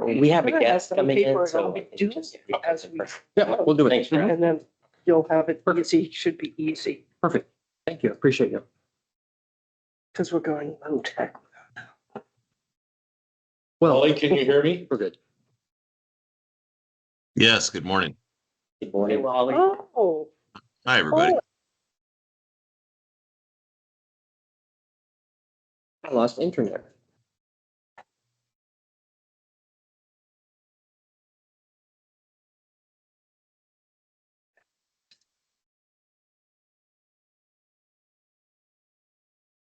We have a guest coming in, so. Yeah, we'll do it. Thanks, Brad. And then you'll have it easy, should be easy, Perfect. Thank you. Appreciate you. because we're going low tech. Well, Ollie, can you hear me? we're good. Yes, good morning. Good Hey, morning. Wally. Oh, Hi, everybody. I lost internet.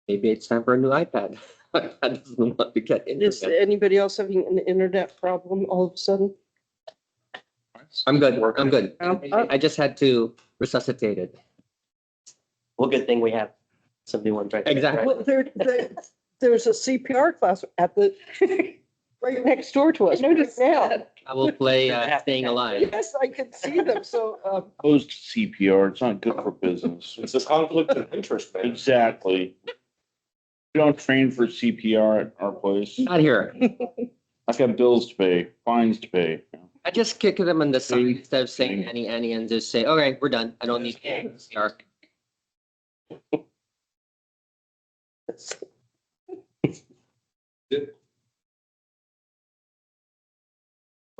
Maybe it's time for a new iPad. iPad doesn't want to get is internet. anybody else having an internet problem all of a sudden? I'm good. I'm good. Oh. I just had to resuscitate it. Well, good thing we have some new ones right there. Exactly. Well, there's a CPR class at the, right next door to us. Right now. I will play Staying Alive. Yes, I can see them, so, Opposed to CPR, it's not good for business. It's a conflict of interest, man. Exactly. We don't train for CPR at our place. Not here. I got bills to pay, fines to pay. I just kick them on the side instead of saying Annie, and just say, okay, we're done. I don't need to start.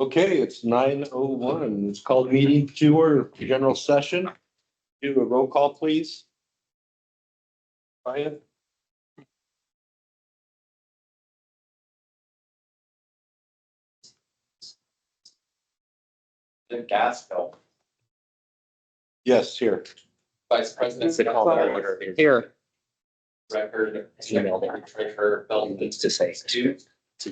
Okay, it's 9:01. It's called meeting to order, general session. Do a roll call, please. Ryan? The gas bill, Yes, here. Vice President. It's a call to order. Here. Record, Email there. Treasurer Bill Needs to say. Stu,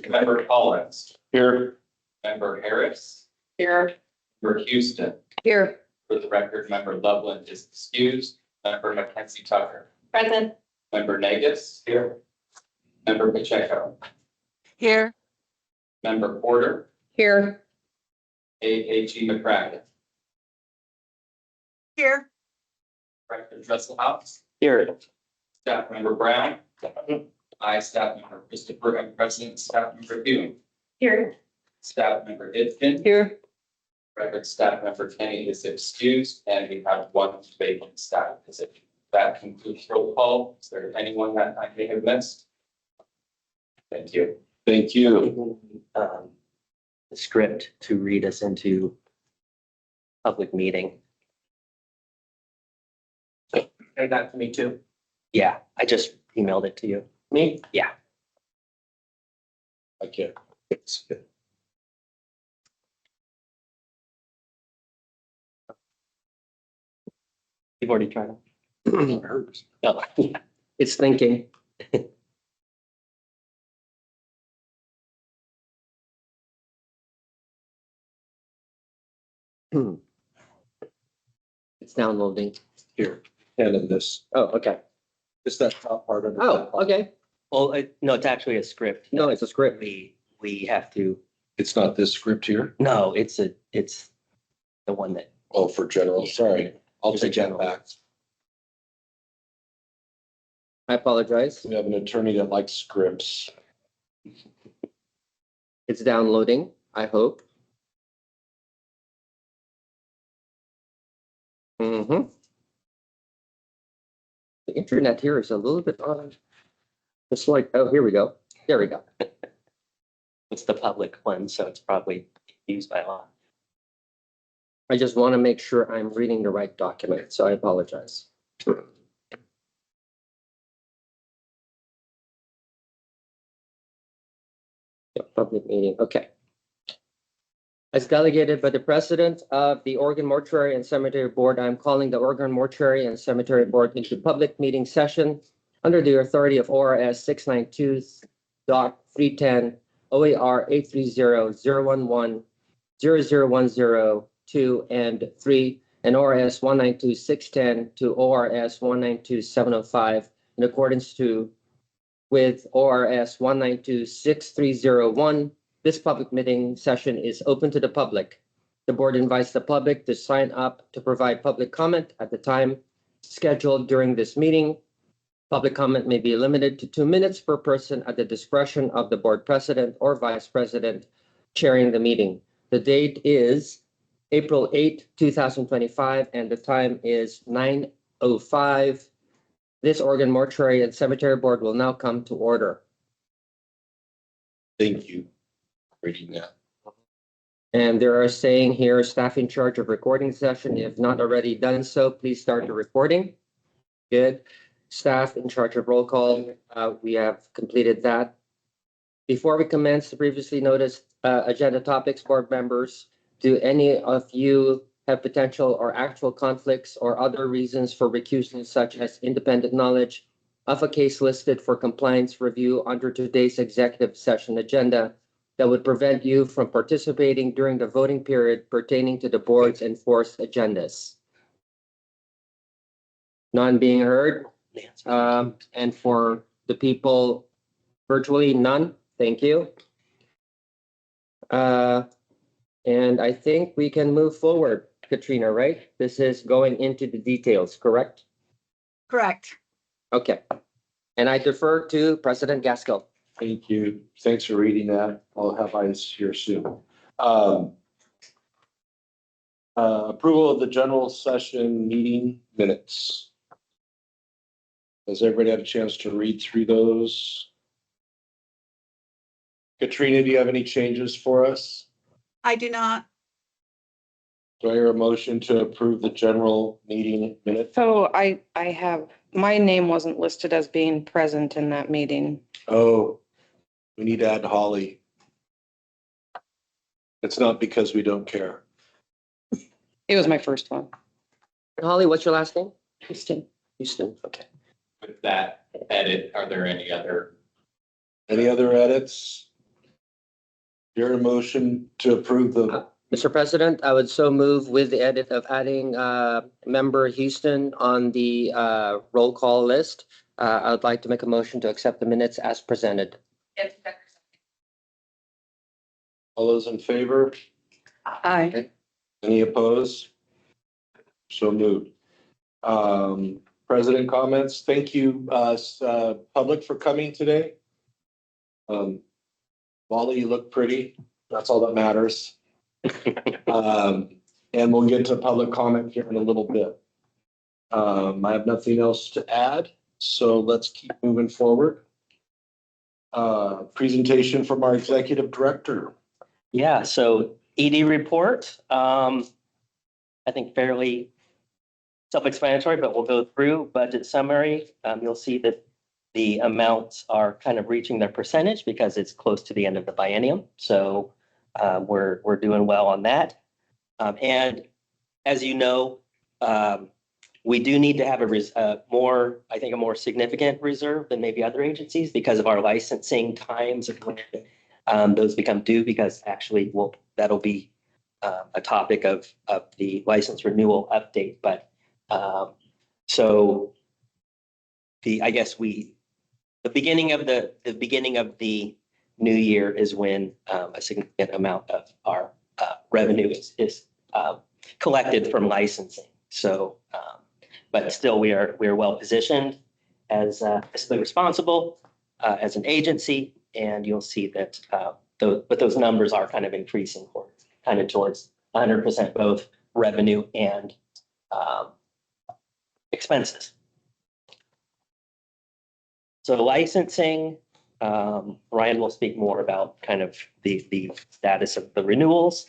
Member Collins, Here. Member Harris, here, Member Houston. here, For the record, Member Loveland is excused, Member Mackenzie Tucker, Present. Member Nagus. Here. Member Pacheco, Here. Member Porter, here, AAG McCracken, Here. Director Dresselhouse, Here. Staff Member Brown, I, Staff Member Christopher, and President Staff Member Hume, Here. Staff Member Idkin. here. Record staff member Kenny is excused and we have one vacant staff position. That concludes roll call. Is there anyone that I may have missed? Thank you. Thank you. The script to read us into public meeting. And that to me too. Yeah, I just emailed it to you. Me? Yeah. Okay. You've already tried it. Oh, yeah. It's thinking. It's downloading. Here, and in this, Oh, okay. just that top part of it. Oh, okay. Well, no, it's actually a script. No, it's a script. We have to, It's not this script here? no, it's the one that, Oh, for general, sorry. I'll It's a take that general. back. I apologize. We have an attorney that likes scripts. It's downloading, I hope. Mm-hmm. The internet here is a little bit on. It's like, oh, here we go. There we go. It's the public one, so it's probably used by a lot. I just want to make sure I'm reading the right document, so I apologize. Yeah, public meeting, okay. As delegated by the president of the Oregon Mortuary and Cemetery Board, I'm calling the Oregon Mortuary and Cemetery Board into public meeting session under the authority of ORS 692.310 OAR 830-011 0010 and 3 and ORS 192.610 to ORS 192.705 in accordance with ORS 192.6301. This public meeting session is open to the public. The board invites the public to sign up to provide public comment at the time scheduled during this meeting. Public comment may be limited to 2 minutes per person at the discretion of the board president or vice president, chairing the meeting. The date is April 8, 2025, and the time is 9:05. This Oregon Mortuary and Cemetery Board will now come to order. Thank you. for reading that. And there are saying here, staff in charge of recording session. If not already done so, please start the recording. Good. Staff in charge of roll call, we have completed that. Before we commence the previously noticed agenda topics, board members, do any of you have potential or actual conflicts or other reasons for recusing, such as independent knowledge of a case listed for compliance review under today's executive session agenda that would prevent you from participating during the voting period pertaining to the board's enforced agendas? None being heard. And for the people virtually, none. Thank you. And I think we can move forward, Katrina, right? This is going into the details, correct? Correct. Okay. And I defer to President Gasco. Thank you. Thanks for reading that. I'll have eyes here soon. Approval of the general session meeting minutes. Has everybody had a chance to read through those? Katrina, do you have any changes for us? I do not. Do I hear a motion to approve the general meeting minutes? So I have, my name wasn't listed as being present in that meeting. Oh, we need to add Holly. It's not because we don't care. It was my first one. Holly, what's your last name? Houston. Houston. Okay. With that edit, are there any other? Any other edits? Your motion to approve the, Mr. President, I would so move with the edit of adding member Houston on the roll call list. I would like to make a motion to accept the minutes as presented. all those in favor? Aye. Any opposed? So moved. President comments. Thank you, public, for coming today. Molly, you look pretty. That's all that matters. And we'll get to public comment here in a little bit. I have nothing else to add, so let's keep moving forward. Presentation from our executive director. Yeah, so ED report, I think fairly self-explanatory, but we'll go through budget summary. You'll see that the amounts are kind of reaching their percentage because it's close to the end of the biennium. So we're doing well on that. And as you know, we do need to have a more significant reserve than maybe other agencies because of our licensing times of when those become due, because actually that'll be a topic of the license renewal update. But so the beginning of the new year is when a significant amount of our revenue is collected from licensing. So, but still, we are well positioned as fiscally responsible as an agency, and you'll see that those numbers are kind of increasing towards 100% both revenue and expenses. So the licensing, Ryan will speak more about kind of the status of the renewals.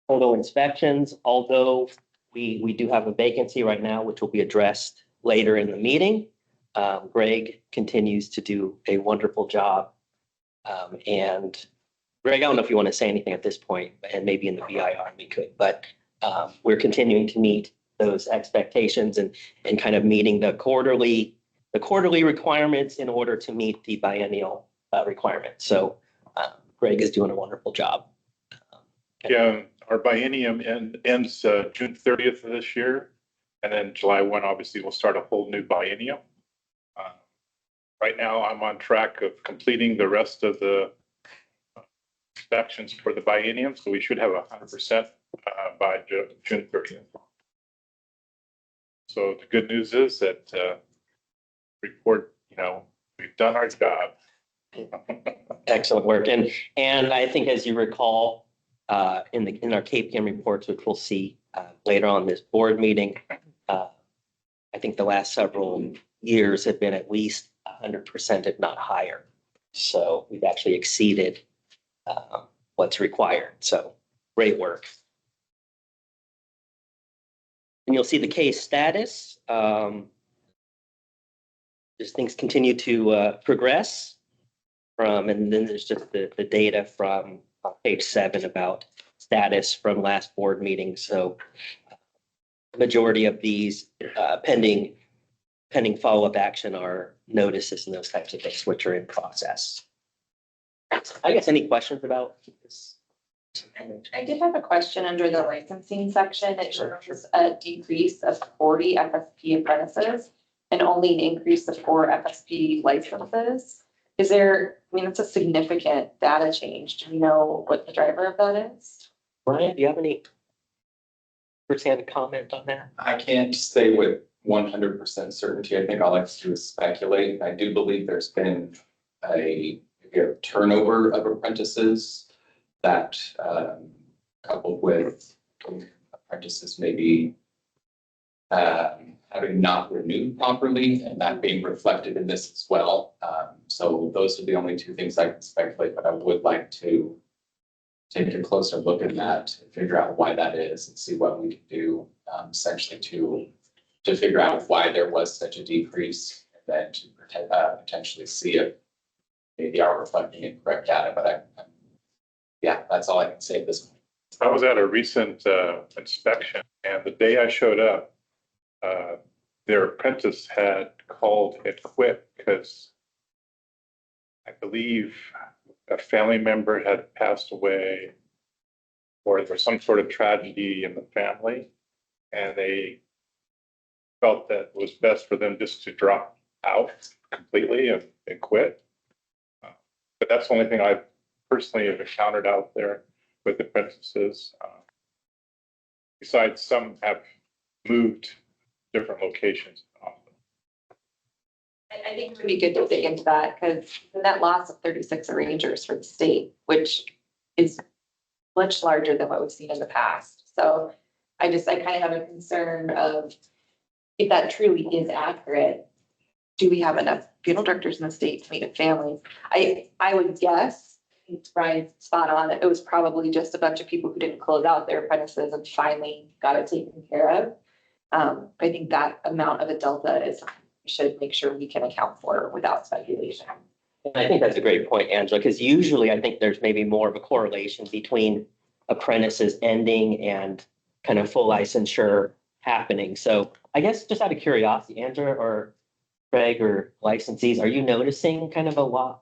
Photo inspections, although we do have a vacancy right now, which will be addressed later in the meeting. Greg continues to do a wonderful job. And Greg, I don't know if you want to say anything at this point, and maybe in the BIR we could, but we're continuing to meet those expectations and kind of meeting the quarterly requirements in order to meet the biennial requirements. So Greg is doing a wonderful job. Yeah, our biennium ends June 30th of this year. And then July 1, obviously, we'll start a whole new biennium. Right now, I'm on track of completing the rest of the inspections for the biennium. So we should have 100% by June 30th. So the good news is that report, we've done our job. Excellent work. And I think as you recall, in our KPM reports, which we'll see later on this board meeting, I think the last several years have been at least 100%, if not higher. So we've actually exceeded what's required. So great work. And you'll see the case status. As things continue to progress and then there's just the data from page 7 about status from last board meeting. So the majority of these pending follow-up action are notices and those types of things, which are in process. I guess any questions about this? I did have a question under the licensing section. It shows a decrease of 40 FSP apprentices and only an increase of 4 FSP licenses. Is there, I mean, it's a significant data change. Do you know what the driver of that is? Brian, do you have any firsthand comment on that? I can't say with 100% certainty. I think all I can do is speculate. I do believe there's been a turnover of apprentices that coupled with apprentices maybe having not renewed properly and that being reflected in this as well. So those are the only 2 things I can speculate, but I would like to take a closer look at that and figure out why that is and see what we can do essentially to figure out why there was such a decrease and then to potentially see if maybe are reflecting incorrect data, but yeah, that's all I can say at this point. I was at a recent inspection, and the day I showed up, their apprentice had called and quit because I believe a family member had passed away or there was some sort of tragedy in the family, and they felt that it was best for them just to drop out completely and quit. But that's the only thing I personally have encountered out there with apprentices. Besides, some have moved different locations. I think it would be good to dig into that because the net loss of 36 arrangers for the state, which is much larger than what we've seen in the past. So I kind of have a concern of if that truly is accurate, do we have enough funeral directors in the state to meet with families? I would guess, Brian's spot on, it was probably just a bunch of people who didn't close out their apprentices and finally got it taken care of. I think that amount of a delta is we should make sure we can account for without speculation. And I think that's a great point, Angela, because usually I think there's maybe more of a correlation between apprentices ending and kind of full licensure happening. So I guess just out of curiosity, Angela or Craig or licensees, are you noticing kind of a loss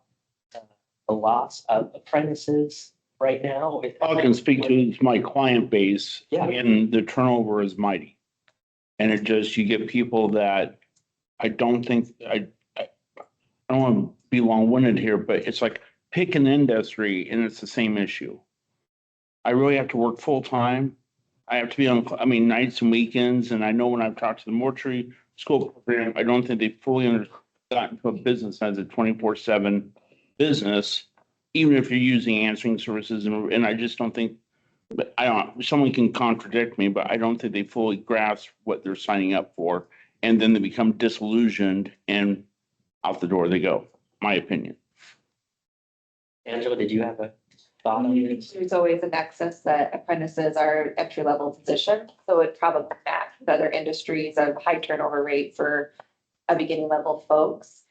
of apprentices right now? All I can speak to is my client base. Yeah. And the turnover is mighty. And you get people that I don't think, I don't want to be long-winded here, but it's like pick an industry and it's the same issue. I really have to work full-time. I have to be on, nights and weekends. And I know when I've talked to the mortuary school program, I don't think they fully gotten to a business as a 24/7 business, even if you're using answering services. And I just don't think, but someone can contradict me, but I don't think they fully grasp what they're signing up for. And then they become disillusioned and out the door they go, my opinion. Angela, did you have a thought on this? There's always a nexus that apprentices are entry-level position, so it probably matches with other industries of high turnover rate for a beginning level folks.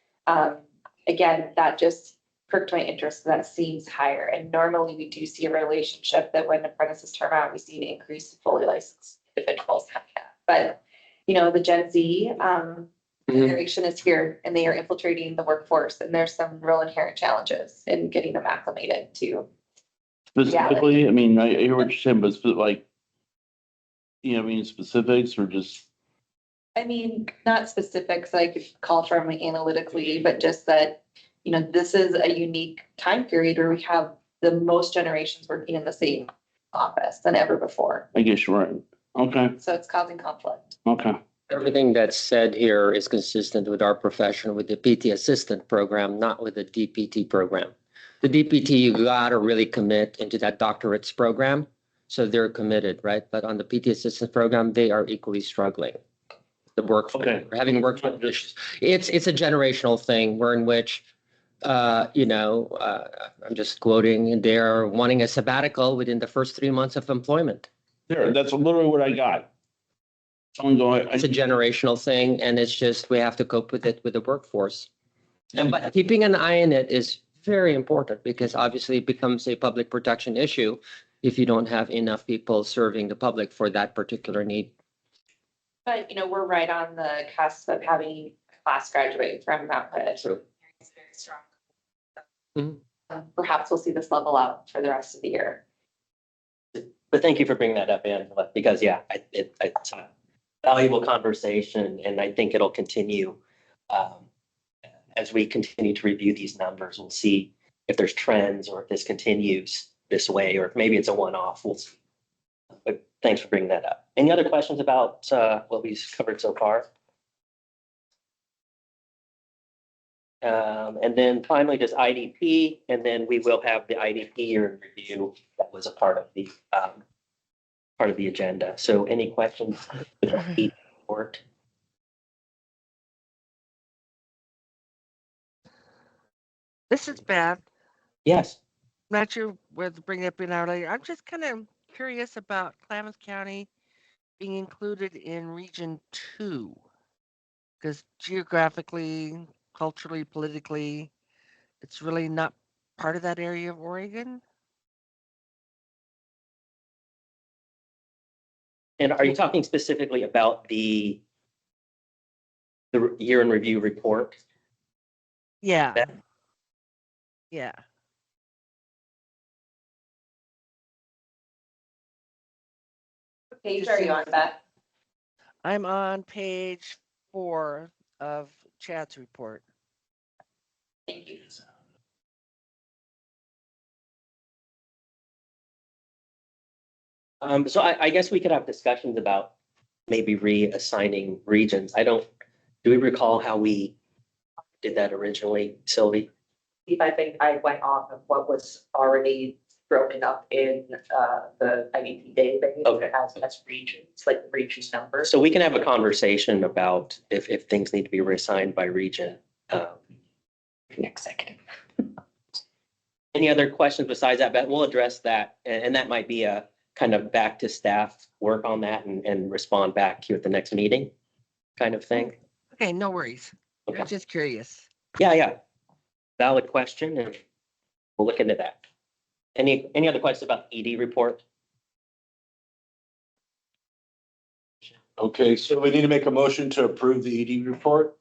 Again, that just perked my interest. That seems higher, and normally we do see a relationship that when apprentices turn out, we see an increase in fully licensed individuals. But the Gen Z generation is here, and they are infiltrating the workforce, and there's some real inherent challenges in getting them acclimated to. Specifically, I hear what you're saying, but specifics or just. Not specifics I could call from analytically, but just that, this is a unique time period where we have the most generations working in the same office than ever before. I guess you're right. Okay. So it's causing conflict. Okay. Everything that's said here is consistent with our profession with the PT assistant program, not with the DPT program. The DPT, you gotta really commit into that doctorates program. So they're committed, right? But on the PT assistant program, they are equally struggling. The work, Okay. having worked with issues. It's a generational thing where in which, I'm just quoting, they're wanting a sabbatical within the first 3 months of employment. There, that's literally what I got. Someone going, It's a generational thing, and it's just, we have to cope with it with the workforce. And but keeping an eye on it is very important because obviously it becomes a public protection issue if you don't have enough people serving the public for that particular need. But, we're right on the cusp of having a class graduate from Mount Hood. True. It's very strong. Mhm. Perhaps we'll see this level out for the rest of the year. But thank you for bringing that up, Angela, because it's a valuable conversation and I think it'll continue. As we continue to review these numbers, we'll see if there's trends or if this continues this way, or if maybe it's a one-off. We'll see. But thanks for bringing that up. Any other questions about what we've covered so far? And then finally, just IDP, and then we will have the IDP year in review that was a part of the agenda. So any questions with the report? This is Beth. Yes. Not sure whether to bring it up in our later. I'm just kind of curious about Klamath County being included in Region 2. Because geographically, culturally, politically, it's really not part of that area of Oregon. And are you talking specifically about the year in review report? Yeah. Yeah. What page are you on, Beth? I'm on page 4 of Chad's report. Thank you. So I guess we could have discussions about maybe reassigning regions. Do we recall how we did that originally, Sylvie? I think I went off of what was already broken up in the IDP database. Okay. As regions, like region numbers. So we can have a conversation about if things need to be reassigned by region. Executive. Any other questions besides that? But we'll address that, and that might be a kind of back to staff work on that and respond back to you at the next meeting kind of thing. Okay, no worries. Okay. I'm just curious. Yeah. Valid question, and we'll look into that. Any other questions about the ED report? Okay, so we need to make a motion to approve the ED report.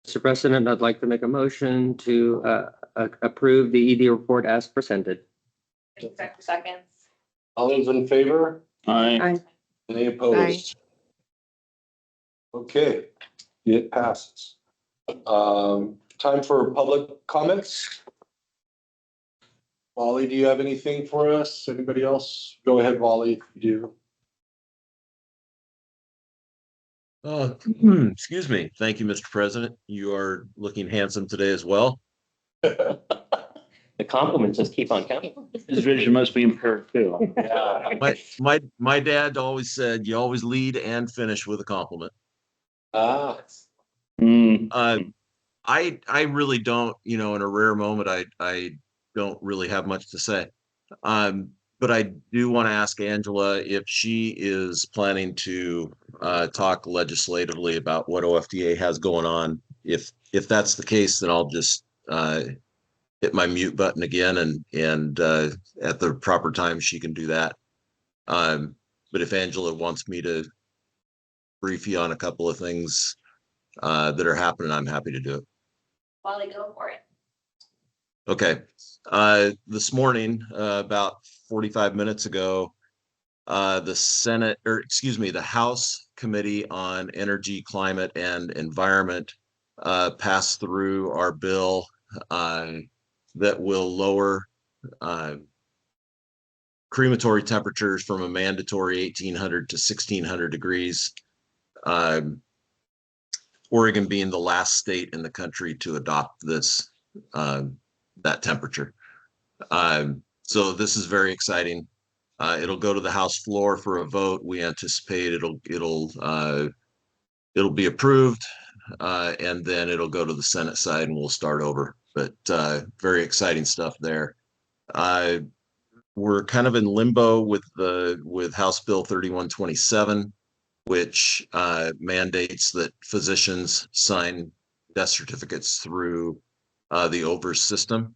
Mr. President, I'd like to make a motion to approve the ED report as presented. Seconds. All those in favor? I, Any opposed? Okay, it passes. Time for public comments. Wally, do you have anything for us? Anybody else? Go ahead, Wally, if you Excuse me. Thank you, Mr. President. You are looking handsome today as well. The compliments just keep on coming. his vision must be impaired too. Yeah. My dad always said, you always lead and finish with a compliment. Ah, I really don't, in a rare moment, I don't really have much to say. But I do want to ask Angela if she is planning to talk legislatively about what OFDA has going on. If that's the case, then I'll just hit my mute button again, and at the proper time she can do that. But if Angela wants me to brief you on a couple of things that are happening, I'm happy to do it. Wally, go for it. Okay. This morning, about 45 minutes ago, the House Committee on Energy, Climate, and Environment passed through our bill that will lower crematory temperatures from a mandatory 1800 to 1600 degrees. Oregon being the last state in the country to adopt this, that temperature. So this is very exciting. It'll go to the House floor for a vote. We anticipate it'll be approved, and then it'll go to the Senate side and we'll start over. But very exciting stuff there. We're kind of in limbo with House Bill 3127, which mandates that physicians sign death certificates through the OVERS system.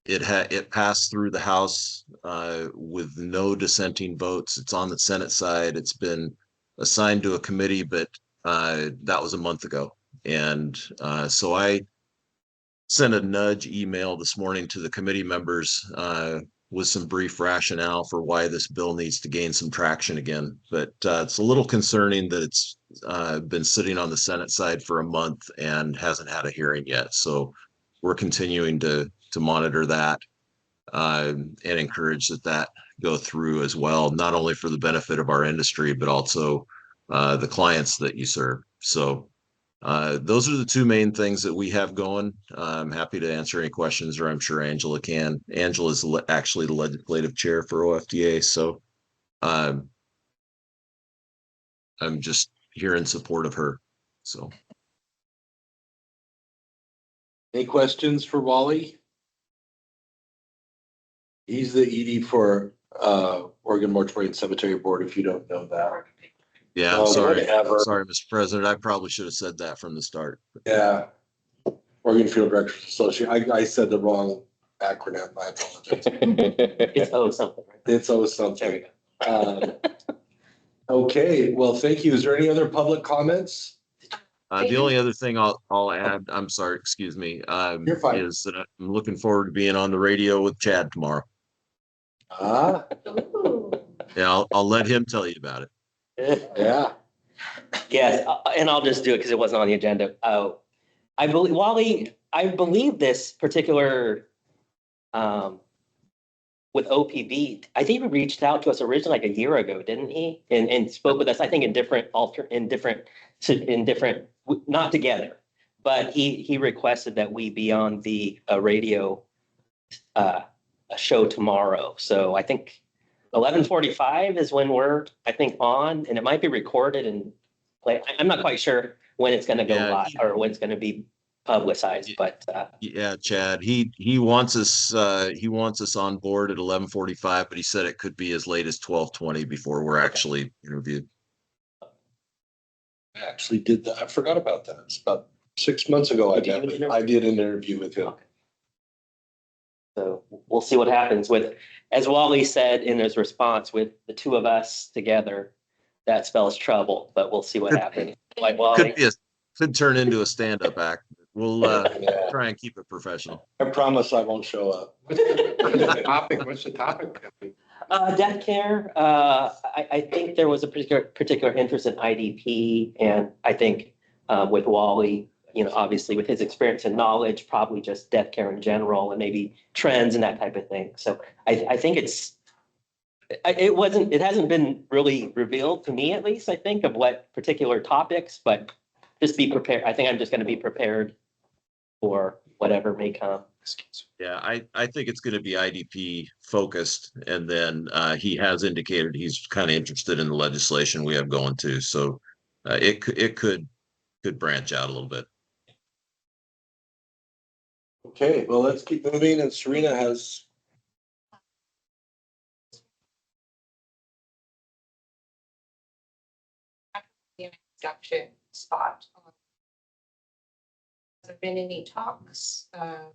It passed through the House with no dissenting votes. It's on the Senate side. It's been assigned to a committee, but that was a month ago. And so I sent a nudge email this morning to the committee members with some brief rationale for why this bill needs to gain some traction again. But it's a little concerning that it's been sitting on the Senate side for a month and hasn't had a hearing yet. So we're continuing to monitor that and encourage that go through as well, not only for the benefit of our industry, but also the clients that you serve. So those are the two main things that we have going. I'm happy to answer any questions, or I'm sure Angela can. Angela is actually the legislative chair for OFDA. So I'm just here in support of her. So. Any questions for Wally? He's the ED for Oregon Mortuary and Cemetery Board, if you don't know that. Yeah, I'm sorry. Sorry, Mr. President. I probably should have said that from the start. Yeah. Oregon Field Directors Association. I said the wrong acronym. I apologize. It's O something. Right? It's O something. Okay, well, thank you. Is there any other public comments? The only other thing I'll add, I'm sorry, excuse me, You're fine. is that I'm looking forward to being on the radio with Chad tomorrow. Ah, Yeah, I'll let him tell you about it. yeah. Yes, and I'll just do it because it wasn't on the agenda. I believe, Wally, I believe this particular, with OPB, I think he reached out to us originally like a year ago, didn't he? And spoke with us, I think in different, not together, but he requested that we be on the radio a show tomorrow. So I think 11:45 is when we're, I think, on, and it might be recorded and play. I'm not quite sure when it's going to go live or when it's going to be publicized, but yeah, Chad, he wants us on board at 11:45, but he said it could be as late as 12:20 before we're actually interviewed. I actually did that. I forgot about that. It's about 6 months ago. I did an interview with him. so we'll see what happens with, as Wally said in his response, with the two of us together, that spells trouble, but we'll see what happens. Like Wally. Could turn into a stand-up act. We'll try and keep it professional. I promise I won't show up. What's the topic? What's the topic? Death care. I think there was a particular interest in IDP, and I think with Wally, obviously with his experience and knowledge, probably just death care in general, and maybe trends and that type of thing. So I think it hasn't been really revealed to me, at least, I think, of what particular topics, but just be prepared. I think I'm just going to be prepared for whatever may come. Yeah, I think it's going to be IDP focused, and then he has indicated he's kind of interested in the legislation we have going too. So it could branch out a little bit. Okay, well, let's keep moving. And Serena has. Introduction spot. Has there been any talks that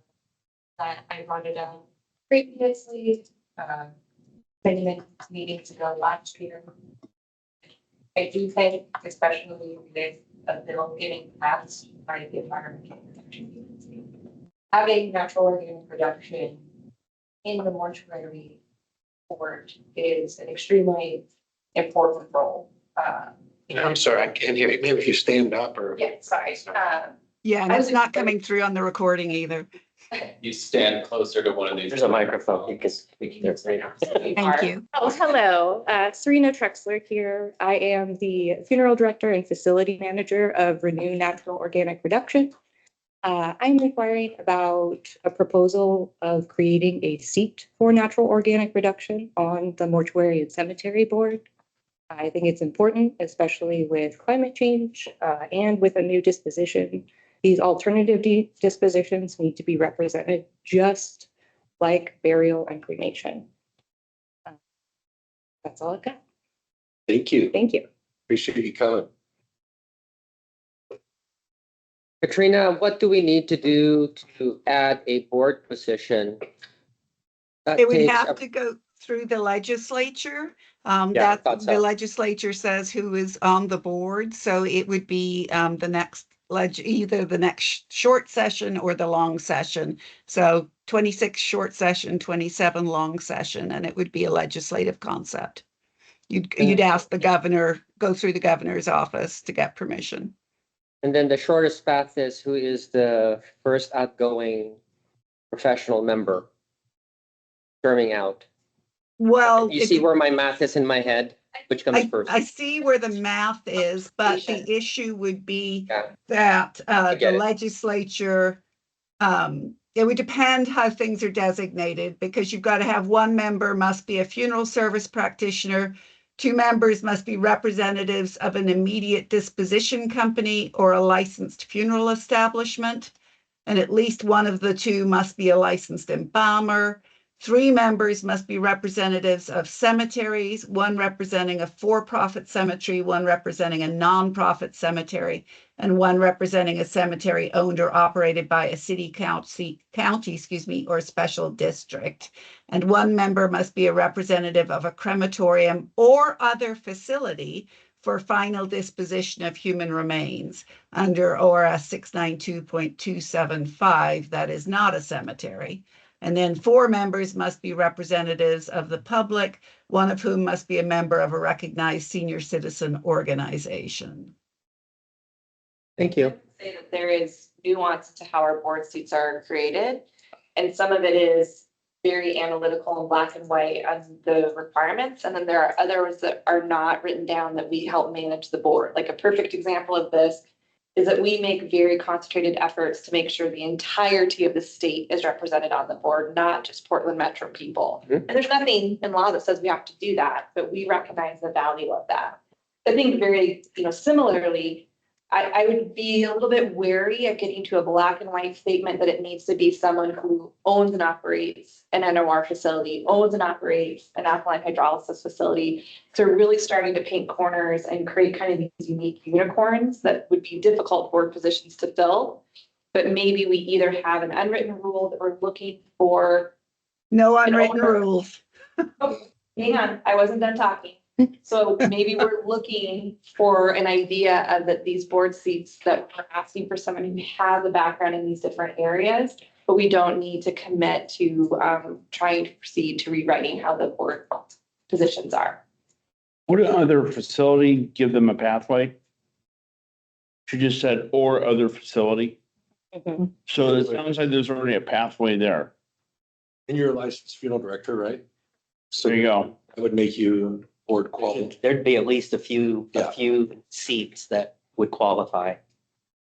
I brought it up previously? Many meetings ago last year. I do think, especially with a bill getting passed by the Environmental Protection Agency, having natural organic production in the mortuary board is an extremely important role. I'm sorry, I can't hear you. Maybe if you stand up or. Yeah, sorry. Yeah, and it's not coming through on the recording either. you stand closer to one of these. There's a microphone. You can speak there. Thank you. Oh, hello, Serena Trexler here. I am the funeral director and facility manager of Renew Natural Organic Reduction. I'm inquiring about a proposal of creating a seat for natural organic reduction on the mortuary and cemetery board. I think it's important, especially with climate change and with a new disposition. These alternative dispositions need to be represented just like burial and cremation. That's all I've got. Thank you. Thank you. Appreciate you coming. Katrina, what do we need to do to add a board position? That It would takes have a- to go through the legislature. Yeah, I That thought so. the legislature says who is on the board, so it would be the next either the next short session or the long session. So 26 short session, 27 long session, and it would be a legislative concept. You'd ask the governor, go through the governor's office to get permission. And then the shortest path is who is the first outgoing professional member terming out. Well, You see where my math is in my head? Which comes first? I see where the math is, but the issue would be Yeah. that get the it. legislature, it would depend how things are designated, because you've got to have one member must be a funeral service practitioner, 2 members must be representatives of an immediate disposition company or a licensed funeral establishment, and at least one of the 2 must be a licensed embalmer. 3 members must be representatives of cemeteries, 1 representing a for-profit cemetery, 1 representing a non-profit cemetery, and 1 representing a cemetery owned or operated by a city, county, or special district. And 1 member must be a representative of a crematorium or other facility for final disposition of human remains under ORS 692.275, that is not a cemetery. And then 4 members must be representatives of the public, 1 of whom must be a member of a recognized senior citizen organization. Thank you. Say that there is nuance to how our board seats are created. And some of it is very analytical and black and white on the requirements. And then there are others that are not written down that we help manage the board. Like a perfect example of this is that we make very concentrated efforts to make sure the entirety of the state is represented on the board, not just Portland Metro people. Mhm. And there's nothing in law that says we have to do that, but we recognize the value of that. I think very, similarly, I would be a little bit wary of getting to a black and white statement that it needs to be someone who owns and operates an NOR facility, owns and operates an alkaline hydrolysis facility. So we're really starting to paint corners and create kind of these unique unicorns that would be difficult board positions to fill. But maybe we either have an unwritten rule that we're looking for. No unwritten rules. Oh, hang on, I wasn't done talking. So maybe we're looking for an idea of that these board seats that we're asking for someone who has a background in these different areas, but we don't need to commit to trying to proceed to rewriting how the board positions are. Would other facility give them a pathway? She just said, or other facility. Mhm. So it sounds like there's already a pathway there. And you're a licensed funeral director, right? So There you go. that would make you board qualified. There'd be at least a few Yeah. seats that would qualify.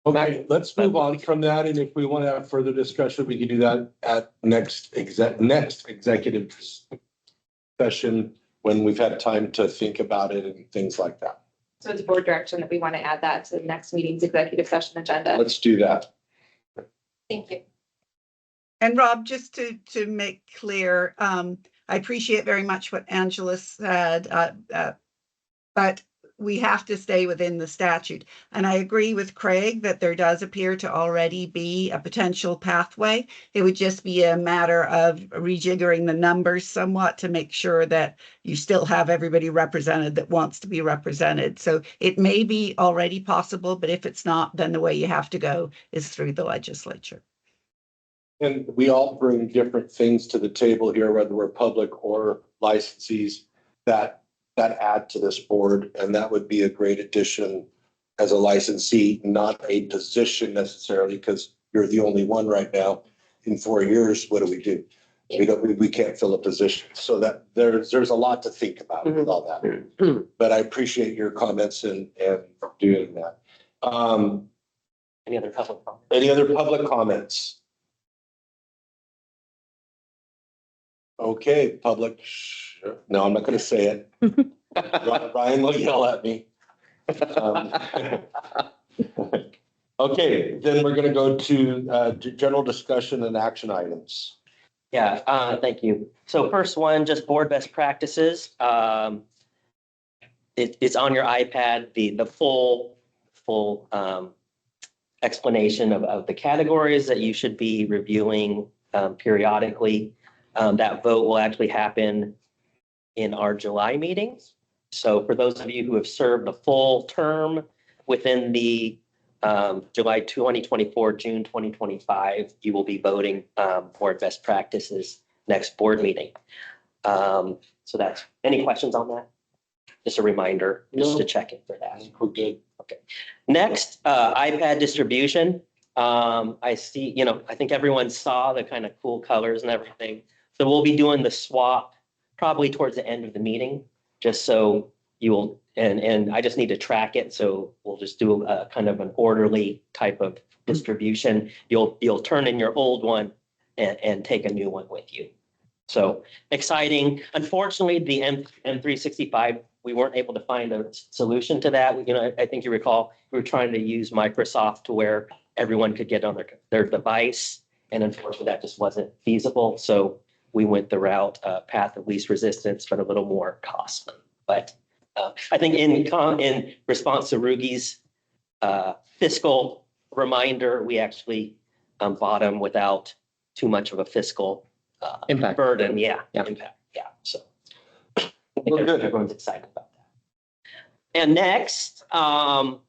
Okay, let's move on from that. And if we want to have further discussion, we can do that at next executive session when we've had time to think about it and things like that. So it's board direction that we want to add that to the next meeting's executive session agenda. Let's do that. Thank you. And Rob, just to make clear, I appreciate very much what Angela said, but we have to stay within the statute. And I agree with Craig that there does appear to already be a potential pathway. It would just be a matter of rejiggering the numbers somewhat to make sure that you still have everybody represented that wants to be represented. So it may be already possible, but if it's not, then the way you have to go is through the legislature. And we all bring different things to the table here, whether we're public or licensees that add to this board. And that would be a great addition as a licensee, not a position necessarily, because you're the only one right now. in 4 years, what do? We can't fill a position. So that there's a lot to think about with all that. But I appreciate your comments and doing that. Any other public comments? Any other public comments? Okay, public, no, I'm not gonna say it. Ryan will yell at me. Okay, then we're gonna go to general discussion and action items. Yeah, thank you. So first one, just board best practices. It's on your iPad, the full explanation of the categories that you should be reviewing periodically. That vote will actually happen in our July meetings. So for those of you who have served a full term within the July 2024, June 2025, you will be voting board best practices next board meeting. So that's, any questions on that? Just a reminder, just to check in for that. We're good. Okay. Next, iPad distribution. I see, I think everyone saw the kind of cool colors and everything. So we'll be doing the swap probably towards the end of the meeting, just so you will, and I just need to track it. So we'll just do a kind of an orderly type of distribution. You'll turn in your old one and take a new one with you. So exciting. Unfortunately, the M365, we weren't able to find a solution to that. I think you recall, we were trying to use Microsoft to where everyone could get on their device. And unfortunately, that just wasn't feasible. So we went the route, path of least resistance, but a little more costly. But I think in response to Rugi's fiscal reminder, we actually bought them without too much of a fiscal Impact. burden. Yeah. Impact. Yeah. So Well, good. everyone's excited about that. And next, my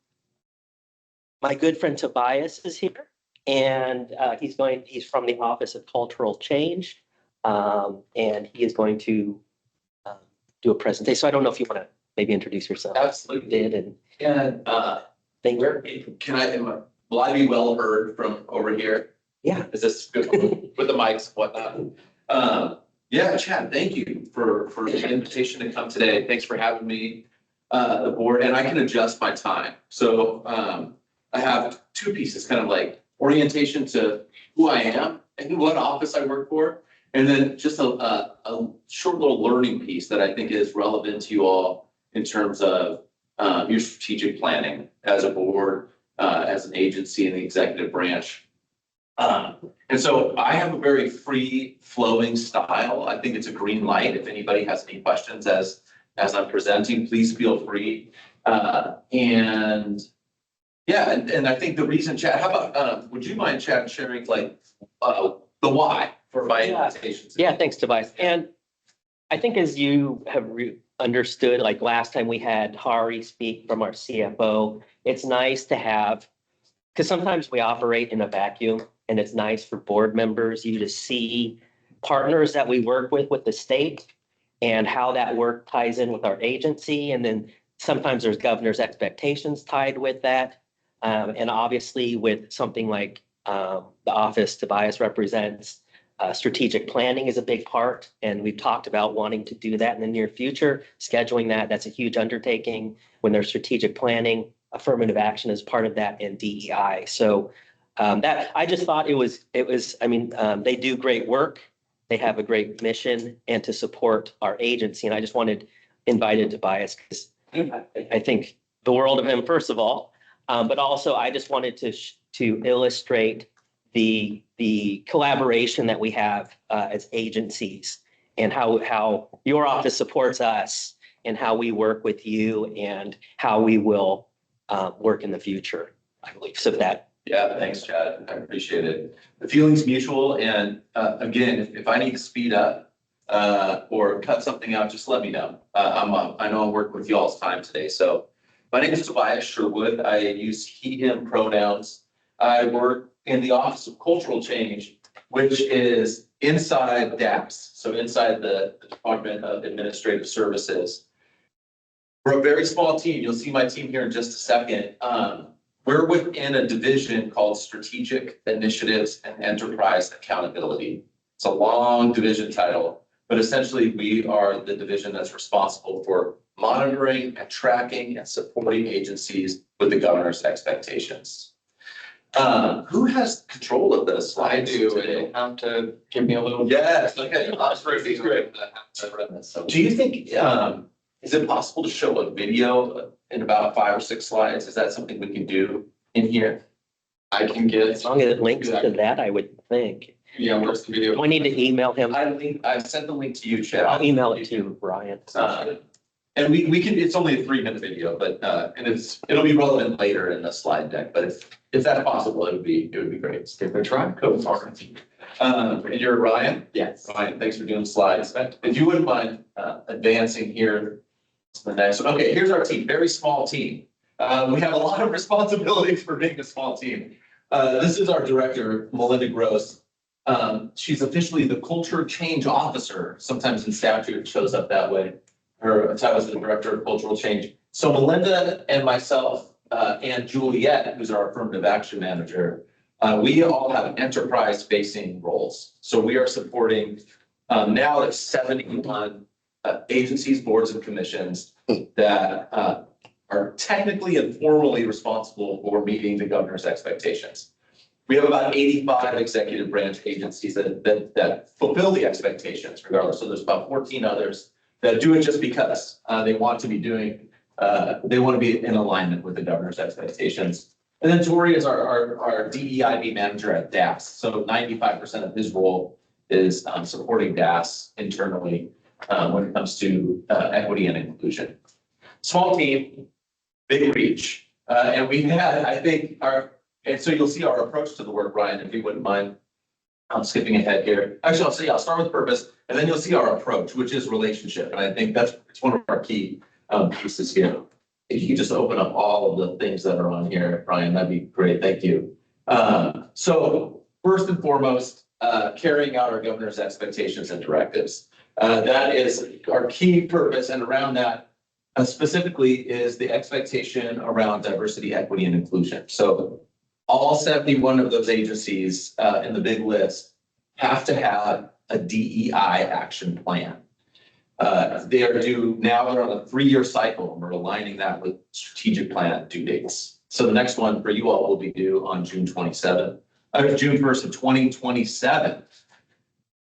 good friend Tobias is here, and he's from the Office of Cultural Change, and he is going to do a presentation. So I don't know if you want to maybe introduce yourself. Absolutely. Did and And will I be well heard from over here? Yeah. Is this good with the mics and whatnot? Yeah, Chad, thank you for the invitation to come today. Thanks for having me, the board, and I can adjust my time. So I have two pieces, kind of like orientation to who I am and what office I work for. And then just a short little learning piece that I think is relevant to you all in terms of your strategic planning as a board, as an agency in the executive branch. And so I have a very free flowing style. I think it's a green light. If anybody has any questions as I'm presenting, please feel free. And yeah, and I think the reason, Chad, how about, would you mind, Chad, sharing like the why for my invitations? Yeah, thanks, Tobias. And I think as you have understood, like last time we had Hari speak from our CFO, it's nice to have, because sometimes we operate in a vacuum, and it's nice for board members, you to see partners that we work with the state and how that work ties in with our agency. And then sometimes there's governor's expectations tied with that. And obviously with something like the office Tobias represents, strategic planning is a big part. And we've talked about wanting to do that in the near future, scheduling that's a huge undertaking. When there's strategic planning, affirmative action is part of that, and DEI. So that I just thought it was, they do great work. They have a great mission and to support our agency. And I just invited Tobias because I think the world of him, first of all, but also I just wanted to illustrate the collaboration that we have as agencies and how your office supports us and how we work with you and how we will work in the future, I believe. So that. Yeah, thanks, Chad. I appreciate it. The feeling's mutual. And again, if I need to speed up or cut something out, just let me know. I know I'm working with y'all's time today. So my name is Tobias Sherwood. I use he, him pronouns. I work in the Office of Cultural Change, which is inside DAPS, so inside the Department of Administrative Services. We're a very small team. You'll see my team here in just a second. we're within a division called Strategic Initiatives and Enterprise Accountability. It's a long division title, but essentially we are the division that's responsible for monitoring and tracking and supporting agencies with the governor's expectations. Who has control of this? I do, and you'll have to give me a little. Yes, okay, that's great. So Do you think, is it possible to show a video in about 5 or 6 slides? Is that something we can do in here? I can get. As long as it links to that, I would think. Yeah, where's the video? Do I need to email him? I sent the link to you, Chad. I'll email it to Brian. And we can, it's only a 3-minute video, but, and it'll be relevant later in the slide deck, but if that's possible, it would be great. Let's give it a try. Cool. And you're Ryan? Yes. Ryan, thanks for doing slides. If you wouldn't mind, advancing here to the next one. Okay, here's our team, very small team. We have a lot of responsibilities for being a small team. This is our director, Melinda Gross. She's officially the Culture Change Officer. Sometimes in statute it shows up that way. Her title is the Director of Cultural Change. So Melinda and myself, and Juliet, who's our Affirmative Action Manager, we all have enterprise-facing roles. So we are supporting, now there's 71 agencies, boards, and commissions that are technically and formally responsible for meeting the governor's expectations. We have about 85 executive branch agencies that fulfill the expectations regardless. So there's about 14 others that do it just because they want to be doing, they want to be in alignment with the governor's expectations. And then Tori is our DEIB manager at DAS. So 95% of his role is supporting DAS internally when it comes to equity and inclusion. Small team, big reach. And we've had, I think, and so you'll see our approach to the work, Brian, if you wouldn't mind. I'm skipping ahead here. Actually, I'll start with purpose, and then you'll see our approach, which is relationship. And I think it's one of our key pieces here. If you could just open up all of the things that are on here, Brian, that'd be great. Thank you. So first and foremost, carrying out our governor's expectations and directives. That is our key purpose, and around that specifically is the expectation around diversity, equity, and inclusion. So all 71 of those agencies in the big list have to have a DEI action plan. They are due now, they're on a 3-year cycle, and we're aligning that with strategic plan due dates. So the next one for you all will be due on June 1st of 2027.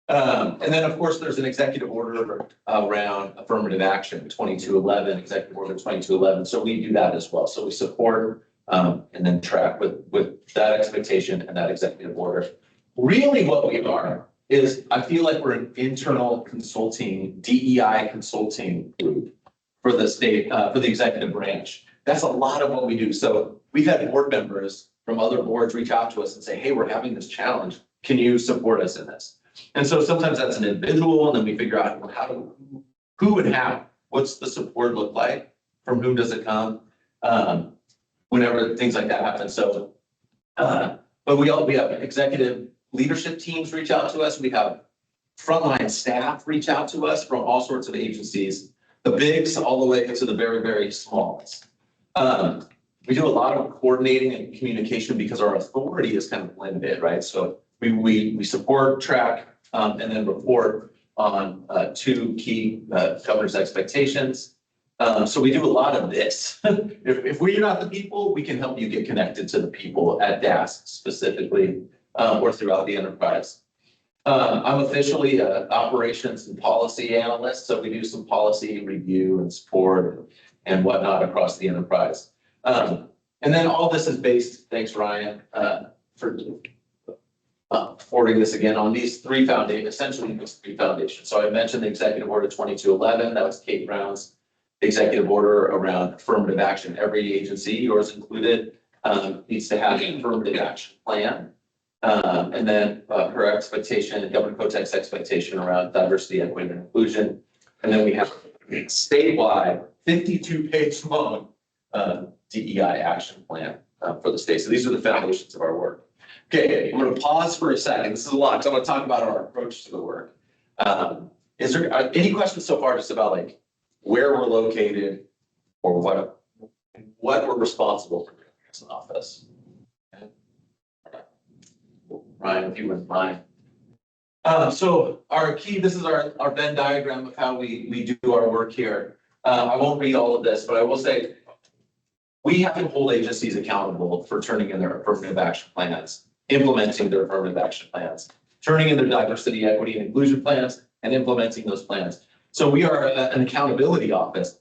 And then, of course, there's an executive order around affirmative action, 2211, executive order 2211. So we do that as well. So we support and then track with that expectation and that executive order. Really what we are is, I feel like we're an internal consulting, DEI consulting group for the state, for the executive branch. That's a lot of what we do. So we've had board members from other boards reach out to us and say, hey, we're having this challenge. Can you support us in this? And so sometimes that's an individual, and then we figure out, well, who and how, what's the support look like? From whom does it come? Whenever things like that happen. So, but we have executive leadership teams reach out to us. We have frontline staff reach out to us from all sorts of agencies, the bigs all the way to the very, very smalls. We do a lot of coordinating and communication because our authority is kind of limited, right? So we support, track, and then report on 2 key governor's expectations. So we do a lot of this. If we're not the people, we can help you get connected to the people at DAS specifically, or throughout the enterprise. I'm officially an operations and policy analyst, so we do some policy review and support and whatnot across the enterprise. And then all this is based, thanks Ryan, for forwarding this again on these 3 foundations, essentially these 3 foundations. So I mentioned the executive order 2211, that was Kate Brown's executive order around affirmative action. Every agency, yours included, needs to have an affirmative action plan. And then her expectation, Governor Kotek's expectation around diversity, equity, and inclusion. And then we have statewide 52-page long DEI action plan for the state. So these are the foundations of our work. Okay, I'm going to pause for a second. This is a lot, because I'm going to talk about our approach to the work. Is there any questions so far just about like where we're located or what we're responsible for? It's an office. Okay. Ryan, if you wouldn't mind. So our key, this is our Venn diagram of how we do our work here. I won't read all of this, but I will say we have to hold agencies accountable for turning in their affirmative action plans, implementing their affirmative action plans, turning in their diversity, equity, and inclusion plans, and implementing those plans. So we are an accountability office,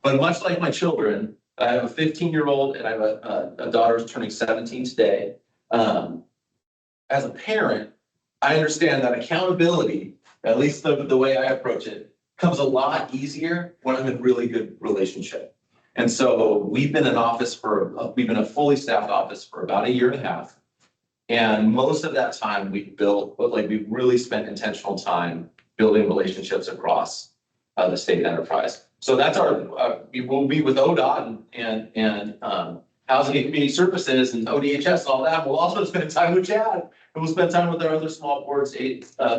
but much like my children, I have a 15-year-old and I have a daughter who's turning 17 today. As a parent, I understand that accountability, at least the way I approach it, comes a lot easier when I'm in really good relationship. And so we've been we've been a fully staffed office for about 1.5 years. And most of that time we've really spent intentional time building relationships across the state enterprise. So that's we'll be with ODOT and Housing and Community Services and ODHS and all that. We'll also spend time with Chad, and we'll spend time with our other small boards,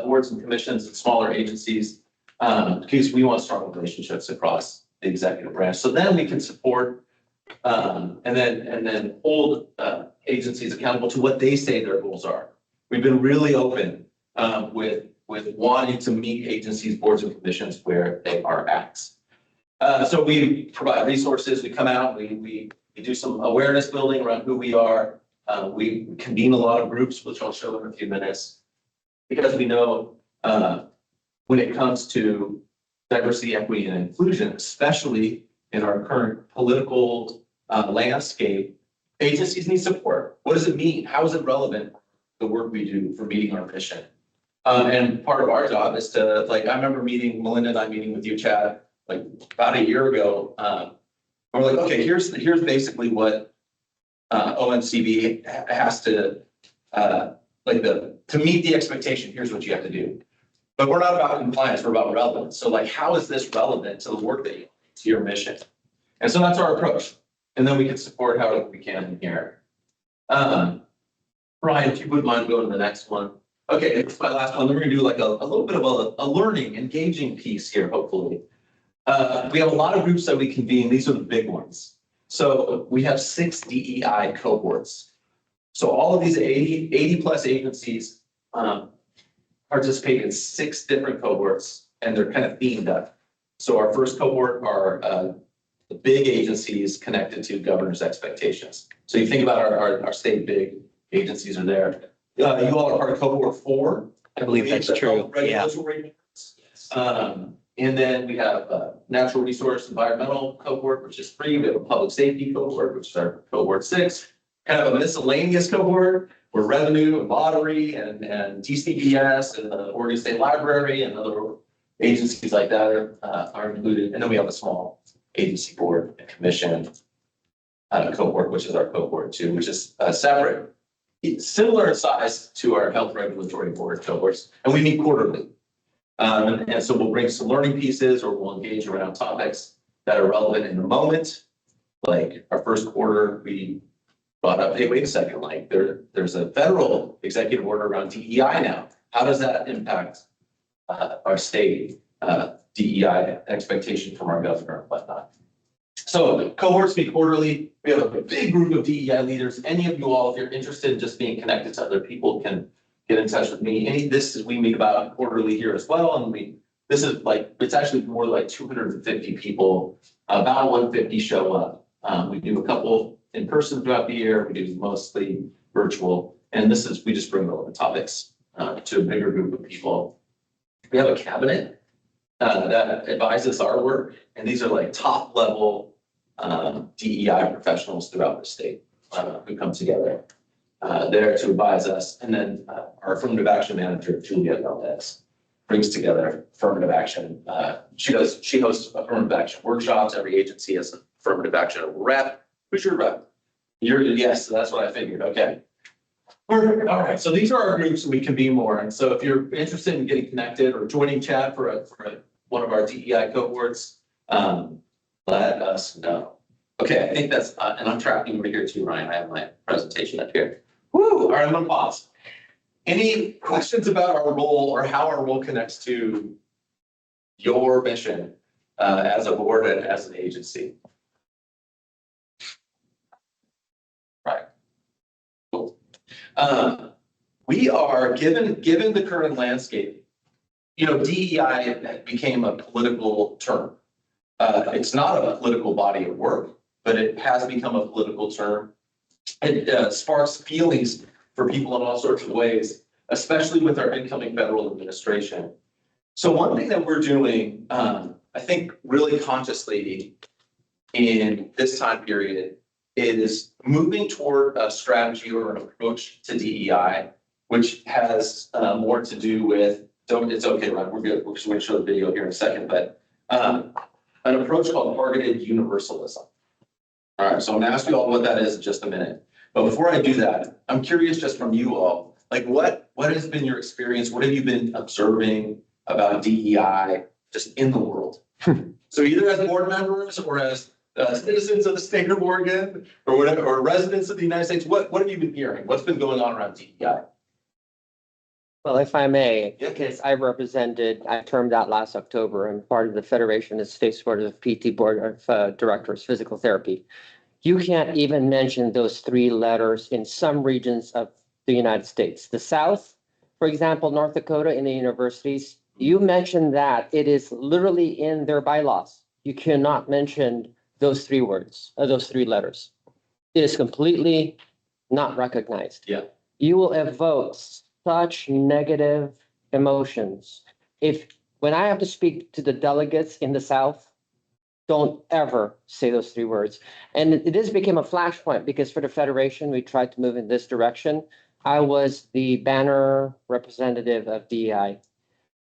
boards and commissions and smaller agencies, because we want strong relationships across the executive branch. So then we can support and then hold agencies accountable to what they say their goals are. We've been really open with wanting to meet agencies, boards, and commissions where they are at. So we provide resources. We come out. We do some awareness building around who we are. We convene a lot of groups, which I'll show in a few minutes, because we know when it comes to diversity, equity, and inclusion, especially in our current political landscape, agencies need support. What does it mean? How is it relevant, the work we do for meeting our mission? And part of our job is to, I remember Melinda and I meeting with you, Chad, about 1 year ago. We're like, okay, here's basically what OMCB has to, to meet the expectation, here's what you have to do. But we're not about compliance, we're about relevance. So how is this relevant to the work that you do, to your mission? And so that's our approach. And then we can support however we can in here. Brian, if you wouldn't mind going to the next one. Okay, it's my last one. Then we're gonna do a little bit of a learning, engaging piece here, hopefully. We have a lot of groups that we convene. These are the big ones. So we have 6 DEI cohorts. So all of these 80 plus agencies participate in 6 different cohorts, and they're kind of themed up. So our first cohort are the big agencies connected to governor's expectations. So you think about our state big agencies are there. You all are part of cohort 4. I believe that's true. Yeah. And then we have natural resource environmental cohort, which is 3. We have a public safety cohort, which is our cohort 6. Kind of a miscellaneous cohort where revenue and lottery and DCBS and the Oregon State Library and other agencies like that are included. And then we have a small agency board and commission cohort, which is our cohort 2, which is separate, similar size to our health regulatory board cohorts, and we meet quarterly. And so we'll bring some learning pieces, or we'll engage around topics that are relevant in the moment. Like our first quarter, we brought up, hey, wait a second, there's a federal executive order around DEI now. How does that impact our state DEI expectation from our governor and whatnot? So cohorts meet quarterly. We have a big group of DEI leaders. Any of you all, if you're interested in just being connected to other people, can get in touch with me. We meet about quarterly here as well. And it's actually more like 250 people, about 150 show up. We do a couple in person throughout the year. We do mostly virtual. And we just bring relevant topics to a bigger group of people. We have a cabinet that advises our work. And these are top level DEI professionals throughout the state who come together there to advise us. And then our affirmative action manager, Julia Valdez, brings together affirmative action. She hosts affirmative action workshops. Every agency has an affirmative action rep. Who's your rep? Yes, that's what I figured. Okay. Perfect. All right. So these are our groups, and we convene more. And so if you're interested in getting connected or joining Chad for one of our DEI cohorts, let us know. Okay, I think that's, and I'm tracking over here too, Ryan. I have my presentation up here. Woo! All right, I'm gonna pause. Any questions about our role or how our role connects to your mission as a board and as an agency? We are, given the current landscape, DEI became a political term. It's not a political body of work, but it has become a political term. It sparks feelings for people in all sorts of ways, especially with our incoming federal administration. So one thing that we're doing, I think really consciously in this time period is moving toward a strategy or an approach to DEI, which has more to do with, it's okay, Ron, we're good. We're just going to show the video here in a second, but an approach called targeted universalism. All right, so I'm gonna ask you all what that is in just a minute. But before I do that, I'm curious just from you all, like what has been your experience? What have you been observing about DEI just in the world? So either as board members or as citizens of the state of Oregon or whatever, or residents of the United States, what have you been hearing? What's been going on around DEI? Well, if I may, Yeah. because I termed out last October and part of the Federation of States Board of PT Board of Directors, Physical Therapy. You can't even mention those three letters in some regions of the United States. The South, for example, North Dakota in the universities, you mentioned that it is literally in their bylaws. You cannot mention those three words, those three letters. It is completely not recognized. Yeah. You will evoke such negative emotions. When I have to speak to the delegates in the South, don't ever say those three words. And it has become a flashpoint because for the Federation, we tried to move in this direction. I was the banner representative of DEI.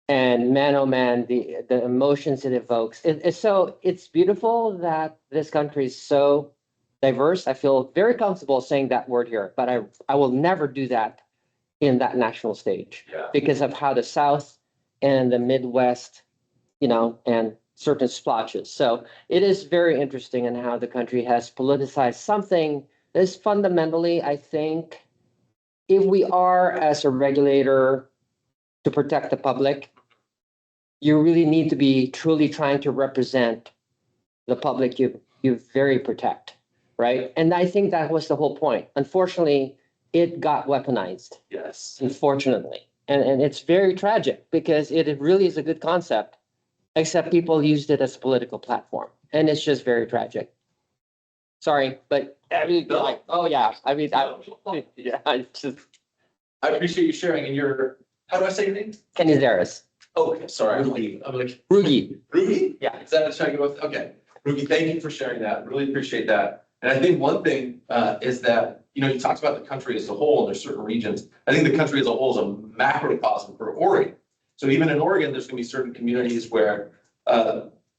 And man, oh man, the emotions it evokes. It's beautiful that this country is so diverse. I feel very comfortable saying that word here, but I will never do that in that national stage because of how the South and the Midwest, and certain splotches. So it is very interesting in how the country has politicized something that is fundamentally, I think, if we are as a regulator to protect the public, you really need to be truly trying to represent the public you very protect, right? And I think that was the whole point. Unfortunately, it got weaponized. Yes. Unfortunately. And it's very tragic because it really is a good concept, except people used it as a political platform. And it's just very tragic. Sorry, but I mean, I appreciate you sharing how do I say your name? Kenny Zaris. Oh, okay, sorry. I'm like, Rugi. Rugi? Yeah. Is that how you go? Okay. Rugi, thank you for sharing that. Really appreciate that. And I think one thing is that, you talked about the country as a whole, and there's certain regions. I think the country as a whole is a macrocosm for Oregon. So even in Oregon, there's going to be certain communities where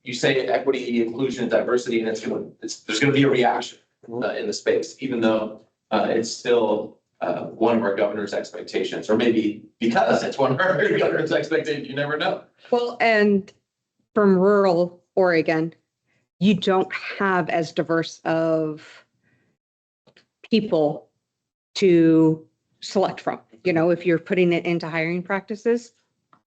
you say equity, inclusion, and diversity, and there's going to be a reaction in the space, even though it's still one of our governor's expectations, or maybe because it's one of our governor's expectations, you never know. Well, and from rural Oregon, you don't have as diverse of people to select from. If you're putting it into hiring practices,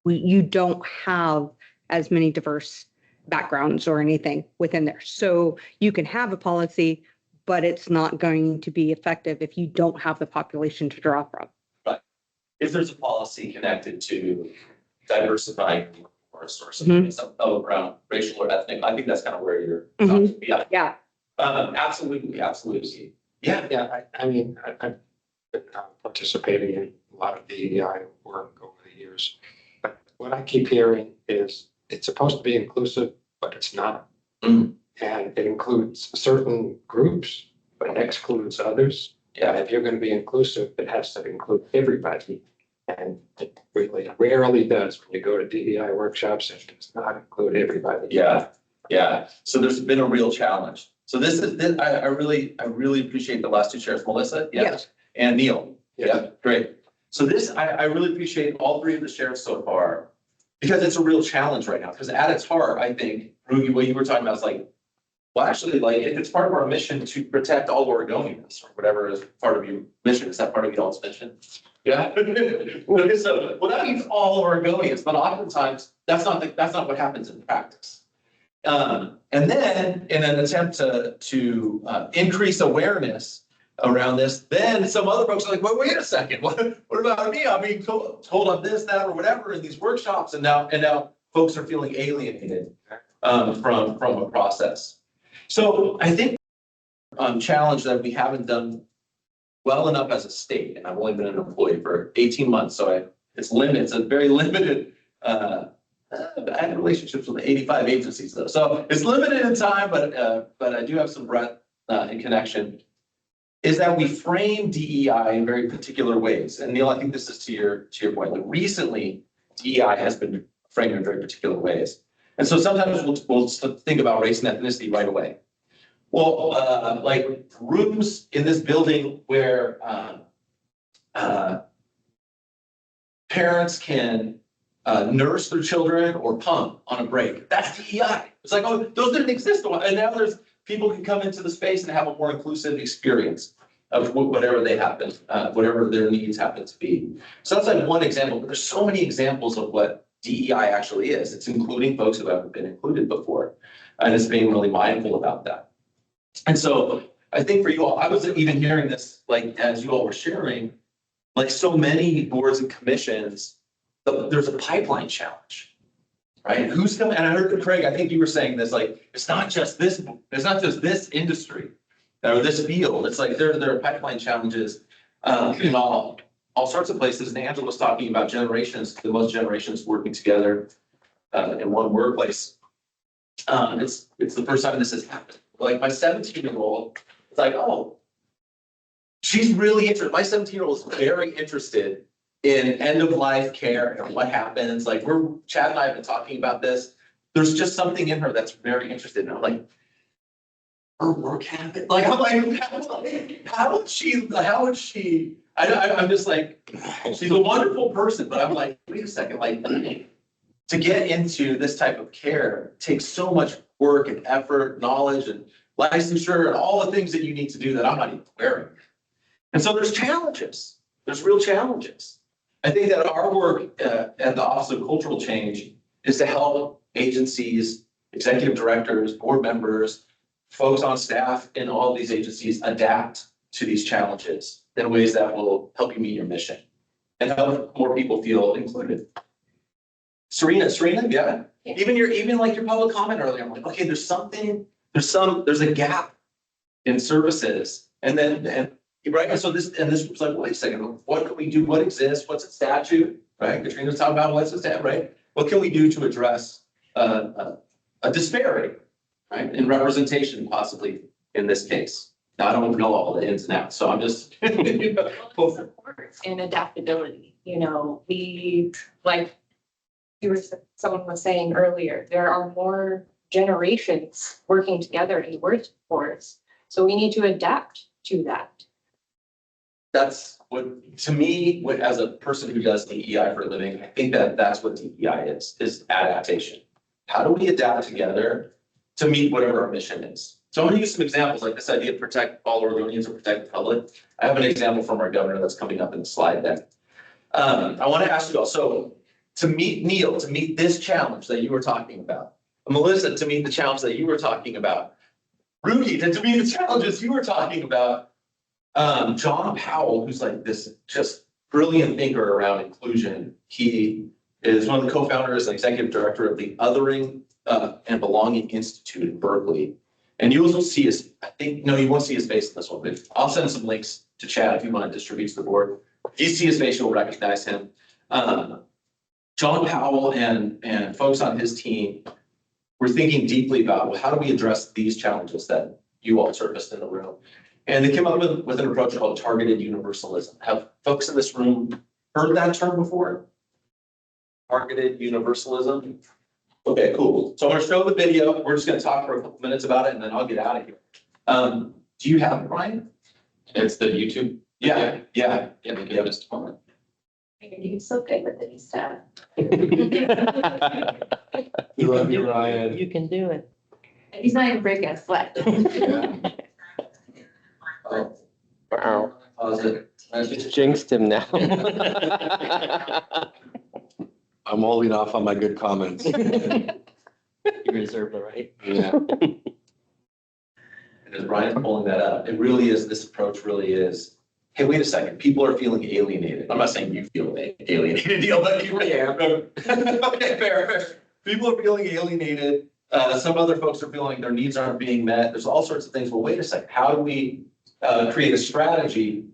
you don't have as many diverse backgrounds or anything within there. So you can have a policy, but it's not going to be effective if you don't have the population to draw from. Right. If there's a policy connected to diversifying workforce or something around racial or ethnic, I think that's kind of where you're talking. Yeah. Absolutely. Yeah. Yeah, I mean, I've been participating in a lot of DEI work over the years. But what I keep hearing is it's supposed to be inclusive, but it's not. Mhm. And it includes certain groups, but it excludes others. Yeah. And if you're going to be inclusive, it has to include everybody. And it really rarely does when you go to DEI workshops, it does not include everybody. Yeah. So there's been a real challenge. So I really appreciate the last two shares, Melissa. Yes. And Neil. Yes. Yeah, great. So I really appreciate all three of the shares so far because it's a real challenge right now. Because at its heart, I think, Rugi, what you were talking about is like, well, actually, like if it's part of our mission to protect all Oregonians or whatever is part of your mission, is that part of y'all's mission? Yeah. So, well, that means all Oregonians, but oftentimes that's not what happens in practice. And then in an attempt to increase awareness, around this, then some other folks are like, well, wait a second, what about me? I'm being told on this, that, or whatever in these workshops, and now folks are feeling alienated from a process. So I think challenge that we haven't done well enough as a state, and I've only been an employee for 18 months, so it's a very limited, I had relationships with 85 agencies though, so it's limited in time, but I do have some breadth and connection, is that we frame DEI in very particular ways. And Neil, I think this is to your point, like recently, DEI has been framed in very particular ways. And so sometimes we'll think about race and ethnicity right away. Well, like rooms in this building where parents can nurse their children or pump on a break. That's DEI. It's like, oh, those didn't exist a while. And now people can come into the space and have a more inclusive experience of whatever they happen, whatever their needs happen to be. So that's like one example, but there's so many examples of what DEI actually is. It's including folks who haven't been included before. And it's being really mindful about that. And so I think for you all, I was even hearing this, like, as you all were sharing, like so many boards and commissions, there's a pipeline challenge. Right? Who's coming? And I heard Craig, I think you were saying this, like, it's not just this industry or this field. It's like there are pipeline challenges in all sorts of places. And Angela was talking about generations, the most generations working together in one workplace. It's the first time this has happened. Like my 17-year-old, it's like, oh, she's really interested. My 17-year-old is very interested in end-of-life care and what happens. Like Chad and I have been talking about this. There's just something in her that's very interested. And I'm like, her work habit. Like, I'm like, how would she, I'm just like, she's a wonderful person, but I'm like, wait a second, like to get into this type of care takes so much work and effort, knowledge and licensure and all the things that you need to do that I'm not even wearing. And so there's challenges. There's real challenges. I think that our work at the Office of Cultural Change is to help agencies, executive directors, board members, folks on staff in all of these agencies adapt to these challenges in ways that will help you meet your mission and help more people feel included. Serena, yeah. Even like your public comment earlier, I'm like, okay, there's a gap in services, and right, and so this was like, wait a second, what can we do? What exists? What's a statute? Right, Katrina's talking about what's a statute, right? What can we do to address a disparity, right, in representation, possibly in this case? Now I don't know all the ins and outs, so I'm just. Support and adaptability. You know, someone was saying earlier, there are more generations working together in the workforce, so we need to adapt to that. That's what, to me, as a person who does DEI for a living, I think that's what DEI is adaptation. How do we adapt together to meet whatever our mission is? So I'm going to use some examples like this idea of protect all Oregonians or protect the public. I have an example from our governor that's coming up in the slide deck. I want to ask you all, so to meet Neil, to meet this challenge that you were talking about, Melissa, to meet the challenge that you were talking about, Rudy, to meet the challenges you were talking about, John Powell, who's like this just brilliant thinker around inclusion. He is one of the co-founders and executive director of the Othering and Belonging Institute in Berkeley. And you will see you won't see his face in this one, but I'll send some links to Chad if you want to distribute to the board. If you see his face, you'll recognize him. John Powell and folks on his team were thinking deeply about, well, how do we address these challenges that you all surfaced in the room? And they came up with an approach called targeted universalism. Have folks in this room heard that term before? Targeted universalism? Okay, cool. So I'm going to show the video. We're just going to talk for a couple minutes about it, and then I'll get out of here. Do you have it, Ryan? It's the YouTube. Yeah. Just a moment. You're so good with it, Steph. We love you, Ryan. You can do it. He's not even breaking a sweat. Oh, wow. Pause it. Just jinxed him now. I'm holding off on my good comments. You reserve the right. Yeah. and as Brian's pulling that up, it really is, this approach really is, hey, wait a second, people are feeling alienated. I'm not saying you feel alienated, Neil, but you. Yeah. Okay, fair. People are feeling alienated. Some other folks are feeling their needs aren't being met. There's all sorts of things. Well, wait a second, how do we create a strategy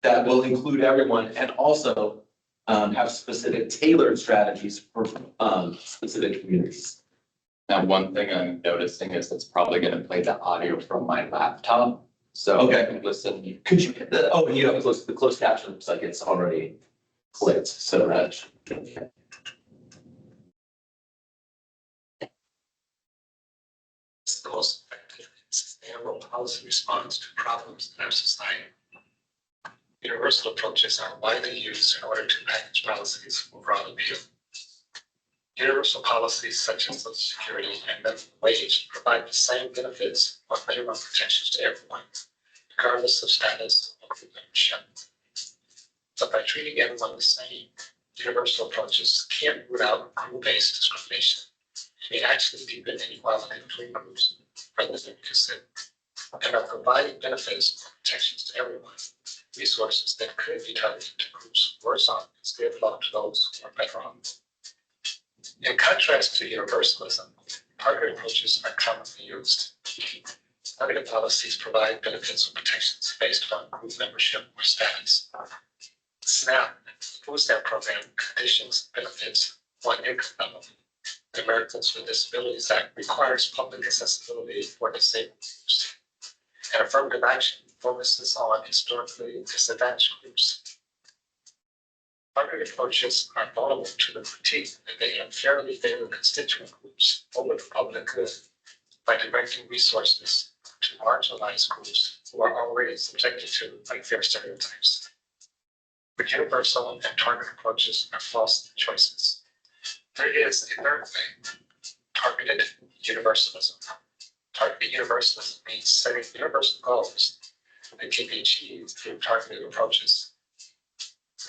that will include everyone and also have specific tailored strategies for specific communities? Now, one thing I'm noticing is it's probably gonna play the audio from my laptop. So Okay. listen, Could you hit the, oh, you have the closed caption, looks like it's already clicked, so that. It's the most effective and sustainable policy response to problems in our society. Universal approaches are widely used in order to package policies for broad appeal. Universal policies such as Social Security and minimum wage provide the same benefits or minimum protections to everyone, regardless of status or group membership. But by treating everyone the same, universal approaches can't root out group-based discrimination. They actually deepen inequality between groups rather than reduce it. And by providing benefits or protections to everyone, resources that could be targeted to groups worse off instead flow to those who are better off. In contrast to universalism, targeted approaches are commonly used. Targeted policies provide benefits or protections based on group membership or status. SNAP, the food stamp program, conditions benefits on income level. The Americans with Disabilities Act requires public accessibility for disabled groups. And affirmative action focuses on historically disadvantaged groups. Targeted approaches are vulnerable to the critique that they unfairly favor constituent groups over the public good by directing resources to marginalized groups who are already subjected to unfair stereotypes. But universal and targeted approaches are false choices. There is a third way, targeted universalism. Targeted universalism means setting universal goals that can be achieved through targeted approaches.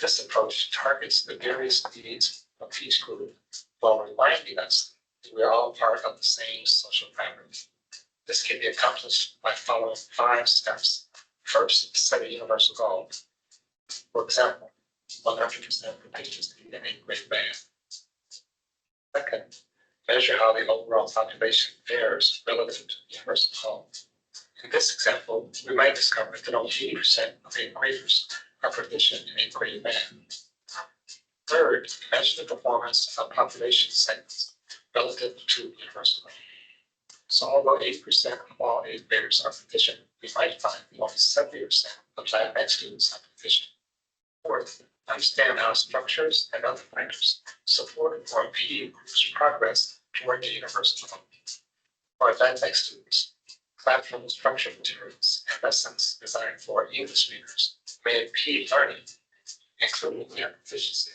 This approach targets the various needs of each group while reminding us that we are all part of the same social fabric. This can be accomplished by following 5 steps. First, set a universal goal. For example, 100% of patients need an 8th grade band. Second, measure how the overall population fares relative to the universal goal. In this example, we might discover that only 80% of 8th graders are proficient in 8th grade math. Third, measure the performance of population segments relative to the universal goal. So although 8% of all 8th graders are proficient, we might find that only 70% of Latinx students are proficient. Fourth, understand how structures and other factors support or impede groups' progress toward the universal goal. For Latinx students, classroom structure materials and lessons designed for English speakers may impede learning, including their proficiency.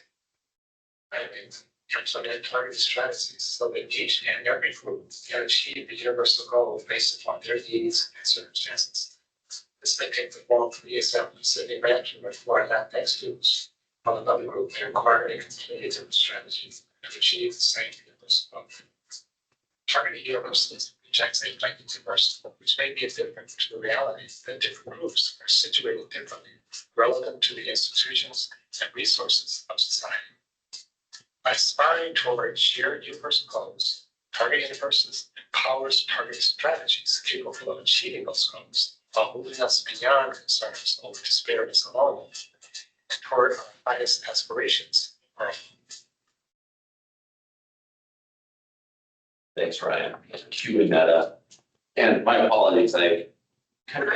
Implement targeted strategies so that each and every group can achieve the universal goal based upon their needs and circumstances. This may take the form of the assembly setting management for Latinx students, while another group may require a completely different strategy to achieve the same universal goal. Targeted universalism rejects a blanket universal, which may be different to the reality that different groups are situated differently relative to the institutions and resources of society. By aspiring toward shared universal goals, targeted universalism empowers targeted strategies capable of achieving those goals while moving us beyond concerns over disparities alone and toward our highest aspirations. Thanks, Ryan, queuing that up. And my apologies, I could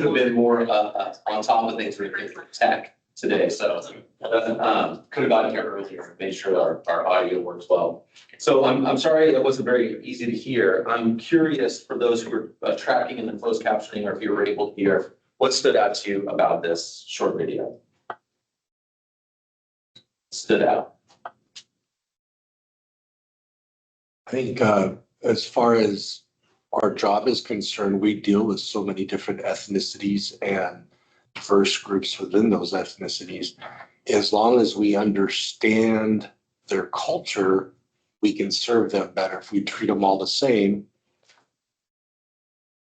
have been more on top of things with tech today, so could have gotten here earlier and made sure our audio works well. So I'm sorry that wasn't very easy to hear. I'm curious for those who are tracking in the closed captioning, or if you were able to hear, what stood out to you about this short video? Stood out. I think as far as our job is concerned, we deal with so many different ethnicities and diverse groups within those ethnicities. As long as we understand their culture, we can serve them better. If we treat them all the same,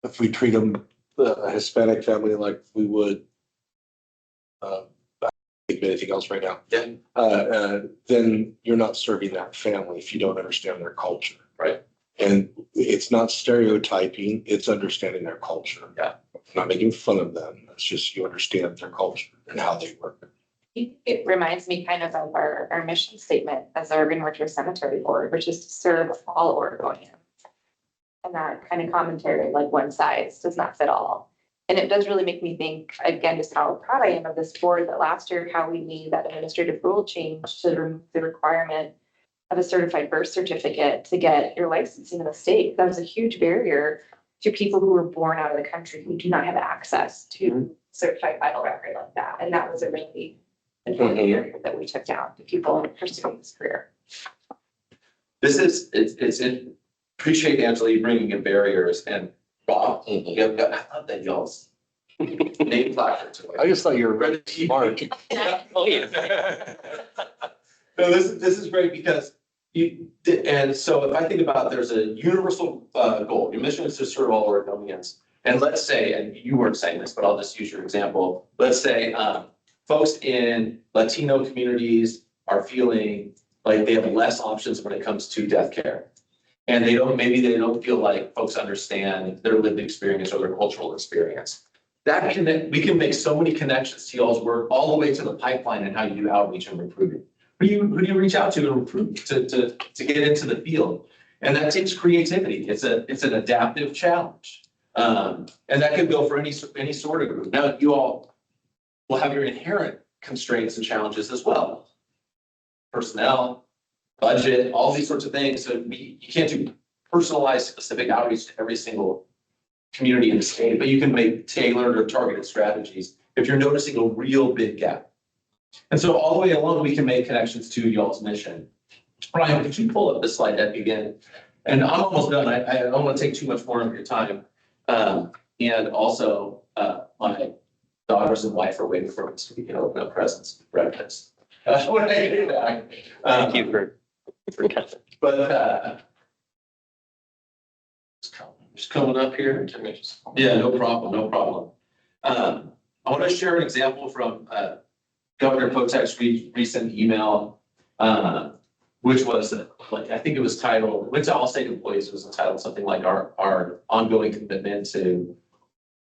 if we treat them, a Hispanic family like we would, I can't think of anything else right now. Yeah. Then you're not serving that family if you don't understand their culture. Right. And it's not stereotyping, it's understanding their culture. Yeah. Not making fun of them. It's just you understand their culture and how they work. It reminds me kind of our mission statement as the Urban Orchard Cemetery Board, which is to serve all Oregonians. And that kind of commentary, like one size does not fit all. And it does really make me think, again, just how proud I am of this board, that last year, how we made that administrative rule change to remove the requirement of a certified birth certificate to get your licensing in the state. That was a huge barrier to people who were born out of the country who do not have access to certified vital record like that. And that was a really important barrier that we took down to people pursuing this career. It's appreciate Angela, you bringing in barriers and Rob. I love that y'all's name placards. I just thought you were ready to mark. Oh, yeah. No, this is great because and so if I think about, there's a universal goal. Your mission is to serve all Oregonians. And let's say, and you weren't saying this, but I'll just use your example. Let's say folks in Latino communities are feeling like they have less options when it comes to death care. And maybe they don't feel like folks understand their lived experience or their cultural experience. We can make so many connections to y'all's work all the way to the pipeline and how you do outreach and recruiting. Who do you reach out to and recruit to get into the field? And that takes creativity. It's an adaptive challenge. And that could go for any sort of group. Now, you all will have your inherent constraints and challenges as well. Personnel, budget, all these sorts of things. So you can't do personalized specific outreach to every single community in the state, but you can make tailored or targeted strategies if you're noticing a real big gap. And so all the way along, we can make connections to y'all's mission. Brian, could you pull up the slide deck again? And I'm almost done. I don't want to take too much more of your time. And also, my daughters and wife are waiting for us to open up presents, breakfast. When I get back. Thank you for coming. But just coming up here. Yeah, no problem. I want to share an example from Governor Kotek's recent email, which was I think it was titled, went to all state employees, it was entitled something like our ongoing commitment to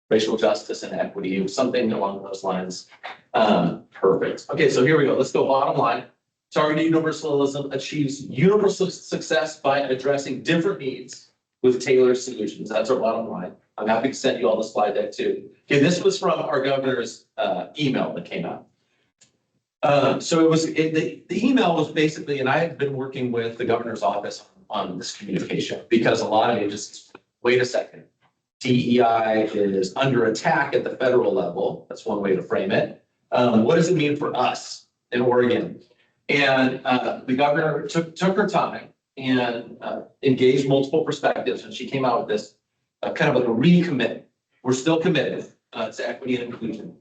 racial justice and equity, it was something along those lines. Perfect. Okay, so here we go. Let's go bottom line. Targeted universalism achieves universal success by addressing different needs with tailored solutions. That's our bottom line. I'm happy to send you all the slide deck too. Okay, this was from our governor's email that came out. So the email was basically, and I have been working with the governor's office on this communication because a lot of agencies, wait a second, DEI is under attack at the federal level. That's one way to frame it. What does it mean for us in Oregon? And the governor took her time and engaged multiple perspectives, and she came out with this kind of like a recommit. We're still committed to equity and inclusion.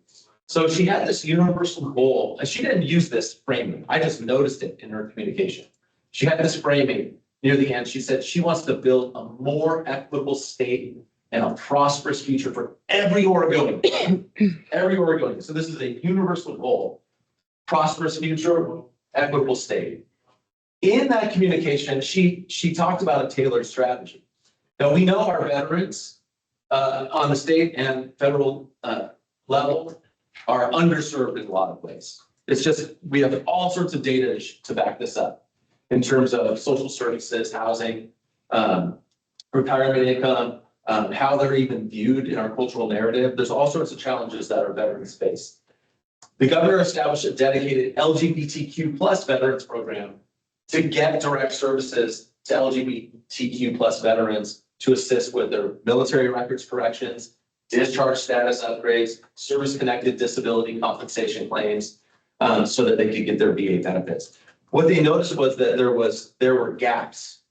So she had this universal goal, and she didn't use this framing. I just noticed it in her communication. She had this framing near the end. She said she wants to build a more equitable state and a prosperous future for every Oregonian. Every Oregonian. So this is a universal goal. Prosperous future, equitable state. In that communication, she talked about a tailored strategy. Now we know our veterans on the state and federal level are underserved in a lot of ways. It's just, we have all sorts of data to back this up in terms of social services, housing, retirement income, how they're even viewed in our cultural narrative. There's all sorts of challenges that our veterans face. The governor established a dedicated LGBTQ plus veterans program to get direct services to LGBTQ plus veterans to assist with their military records corrections, discharge status upgrades, service-connected disability compensation claims, so that they could get their VA benefits. What they noticed was that there were gaps.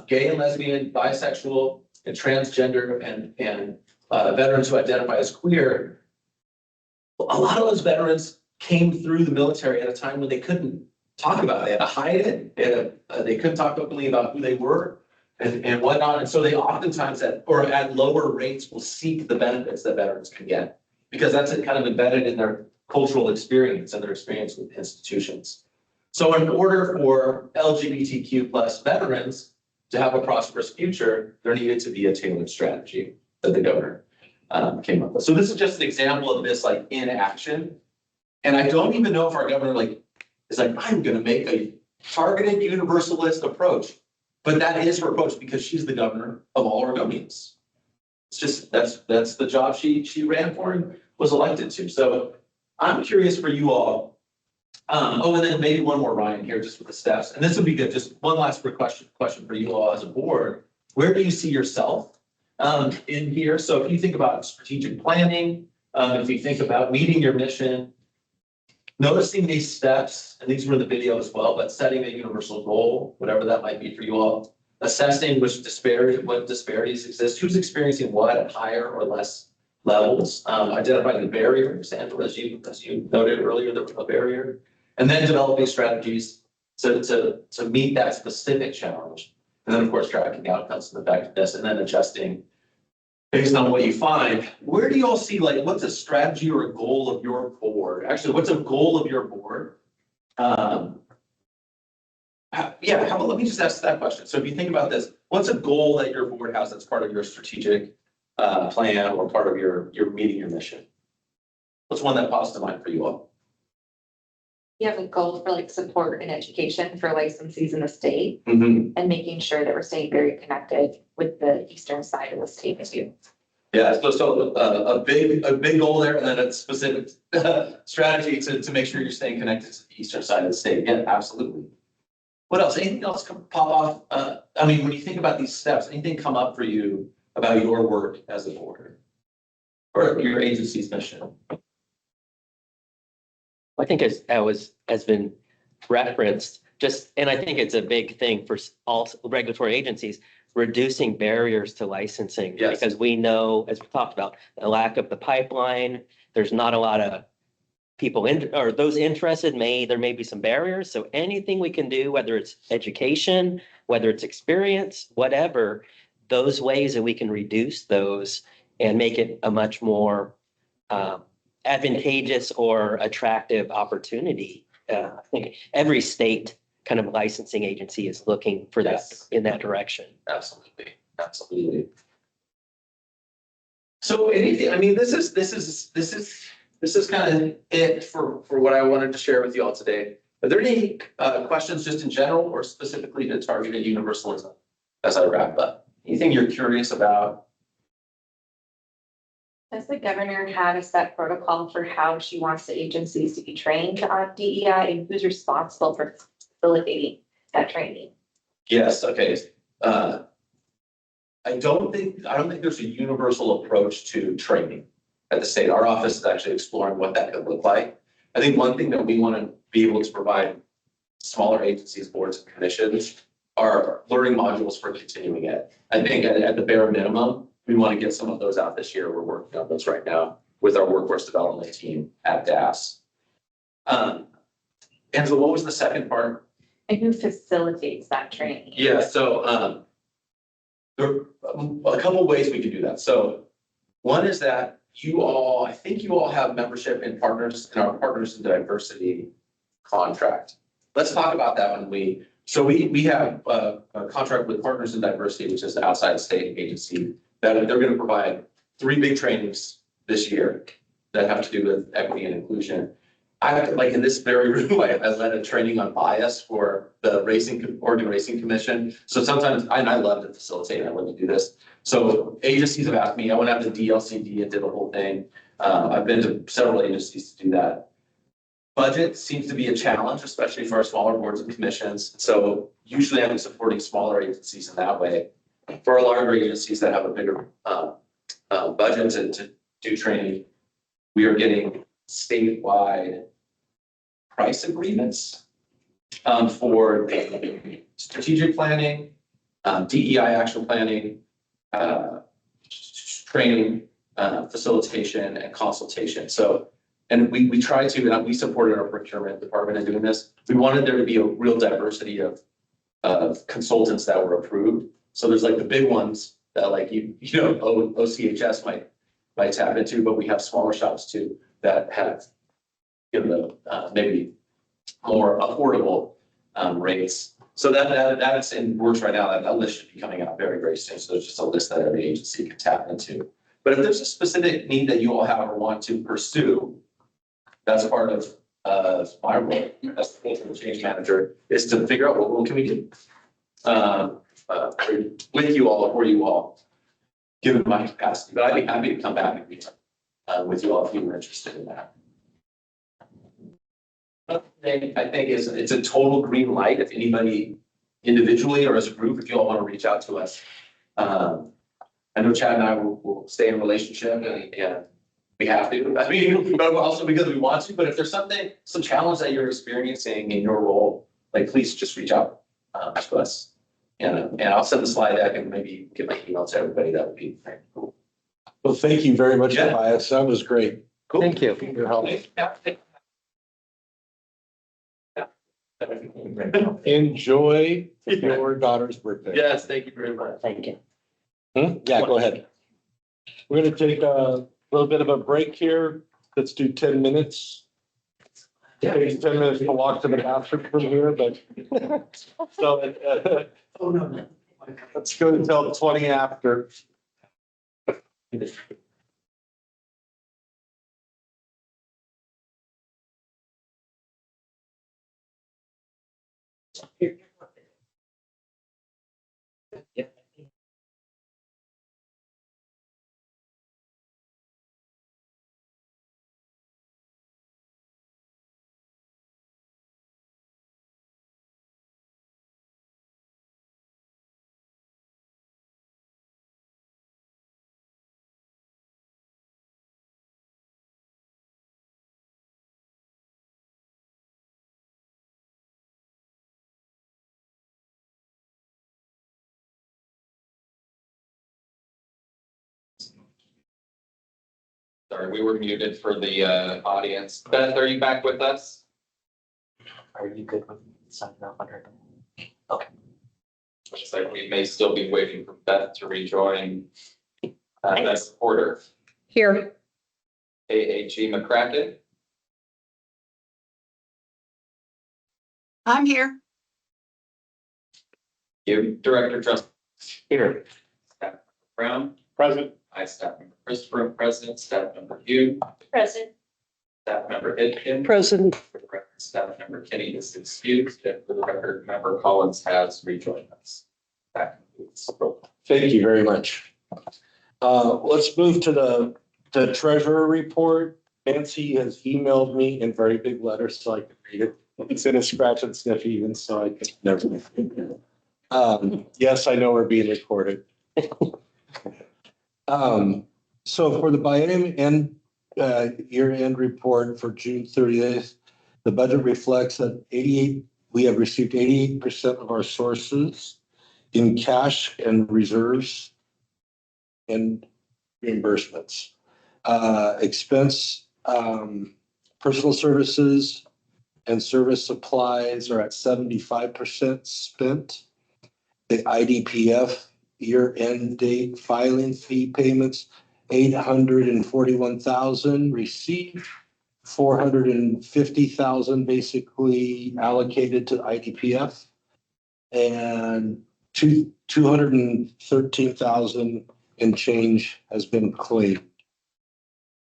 Gay and lesbian, bisexual, and transgender, and veterans who identify as queer. A lot of those veterans came through the military at a time when they couldn't talk about it. They had to hide it. They couldn't talk openly about who they were. and whatnot. And so they oftentimes at lower rates will seek the benefits that veterans can get, because that's kind of embedded in their cultural experience and their experience with institutions. So in order for LGBTQ plus veterans to have a prosperous future, there needed to be a tailored strategy that the governor came up with. So this is just an example of this like in action. And I don't even know if our governor is like, I'm gonna make a targeted universalist approach. But that is her approach because she's the governor of all Oregonians. It's just, that's the job she ran for and was elected to. So I'm curious for you all. And then maybe one more, Ryan, here, just with the steps. And this would be good. Just one last question for you all as a board. Where do you see yourself in here? So if you think about strategic planning, if you think about meeting your mission, noticing these steps, and these were in the video as well, but setting a universal goal, whatever that might be for you all, assessing what disparities exist, who's experiencing what at higher or less levels, identifying the barriers, Angela, as you noted earlier, there was a barrier, and then developing strategies to meet that specific challenge. And then, of course, tracking outcomes and effectiveness, and then adjusting based on what you find. Where do you all see, like, what's a strategy or a goal of your board? Actually, what's a goal of your board? Let me just ask that question. So if you think about this, what's a goal that your board has that's part of your strategic plan or part of your meeting your mission? What's one that pops to mind for you all? You have a goal for like support and education for licensees in the state Mm-hmm. and making sure that we're staying very connected with the eastern side of the state too. Yeah, so a big goal there, and then a specific strategy to make sure you're staying connected to the eastern side of the state. Yeah, absolutely. What else? Anything else pop off? When you think about these steps, anything come up for you about your work as a board or your agency's mission? I think as has been referenced, and I think it's a big thing for all regulatory agencies, reducing barriers to licensing. Yes. Because we know, as we talked about, the lack of the pipeline, there's not a lot of people or those interested, there may be some barriers. So anything we can do, whether it's education, whether it's experience, whatever, those ways that we can reduce those and make it a much more advantageous or attractive opportunity. I think every state kind of licensing agency is looking for that Yes. in that direction. Absolutely. So anything, this is kind of it for what I wanted to share with you all today. Are there any questions just in general or specifically to targeted universalism as I wrap up? Anything you're curious about? Does the governor have a set protocol for how she wants the agencies to be trained on DEI and who's responsible for facilitating that training? Yes, okay. I don't think there's a universal approach to training at the state. Our office is actually exploring what that could look like. I think one thing that we want to be able to provide smaller agencies, boards, and commissions are learning modules for continuing ed. I think at the bare minimum, we want to get some of those out this year. We're working on those right now with our workforce development team at DAS. Angela, what was the second part? And who facilitates that training? Yeah, so there are a couple of ways we can do that. So one is that I think you all have membership in our Partners in Diversity contract. Let's talk about that when we have a contract with Partners in Diversity, which is the outside state agency, that they're going to provide 3 big trainings this year that have to do with equity and inclusion. Like in this very room, I led a training on bias for the Oregon Racing Commission. So sometimes, I love to facilitate, I love to do this. So agencies have asked me, I went out to DLCD and did the whole thing. I've been to several agencies to do that. Budget seems to be a challenge, especially for our smaller boards and commissions. So usually I'm supporting smaller agencies in that way. For our larger agencies that have a bigger budget to do training, we are getting statewide price agreements for the strategic planning, DEI action planning, training, facilitation, and consultation. So, and we try to, and we supported our procurement department in doing this. We wanted there to be a real diversity of consultants that were approved. So there's like the big ones that like OCHS might tap into, but we have smaller shops too that have, maybe more affordable rates. So that's in works right now. That list should be coming out very, very soon. So there's just a list that every agency can tap into. But if there's a specific need that you all have or want to pursue, that's part of my role as the cultural change manager, is to figure out what can we do with you all, for you all, given my capacity. But I'd be happy to come back and meet with you all if you were interested in that. Another thing I think is it's a total green light if anybody individually or as a group, if you all want to reach out to us. I know Chad and I will stay in relationship and we have to. I mean, but also because we want to. But if there's some challenge that you're experiencing in your role, like please just reach out to us. And I'll send the slide deck and maybe give my email to everybody. That would be very cool. Well, thank you very much, Tobias. That was great. Cool. Thank you. Your help. Enjoy your daughter's birthday. Yes, thank you very much. Thank you. Yeah, go ahead. We're gonna take a little bit of a break here. Let's do 10 minutes. Takes 10 minutes to walk to the bathroom from here, but so Oh, no. let's go until 20 after. Sorry, we were muted for the audience. Beth, are you back with us? Are you good with signing off on her? Looks like we may still be waiting for Beth to rejoin. That's Porter, Here. AAG McCracken, I'm here. you, Director Trust Here. Brown, Present. I, Staff Member Christopher, President, Staff Member Hugh, Present. Staff Member Itkin. President, For the record, Staff Member Kenny is excused, and for the record, Member Collins has rejoined us. That concludes the roll call. Thank you very much. Let's move to the treasurer report. Nancy has emailed me in very big letters so I can read it. It's in a scratch and sniff even, so I can never. Yes, I know we're being recorded. So for the biennium and year-end report for June 30th, the budget reflects that we have received 88% of our sources in cash and reserves and reimbursements. Expense, personal services and service supplies are at 75% spent. The IDPF year-end date filing fee payments, 841,000 received, 450,000 basically allocated to IDPF, and 213,000 and change has been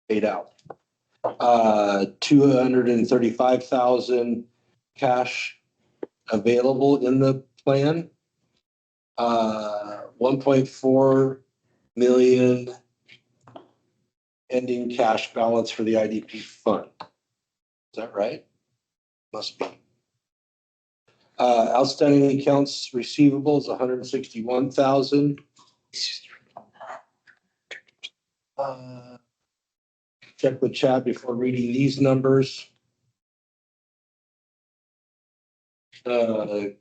paid out. 235,000 cash available in the plan. 1.4 million ending cash balance for the IDP fund. Is that right? Must be. Outstanding accounts receivable is 161,000. Check with Chad before reading these numbers. Does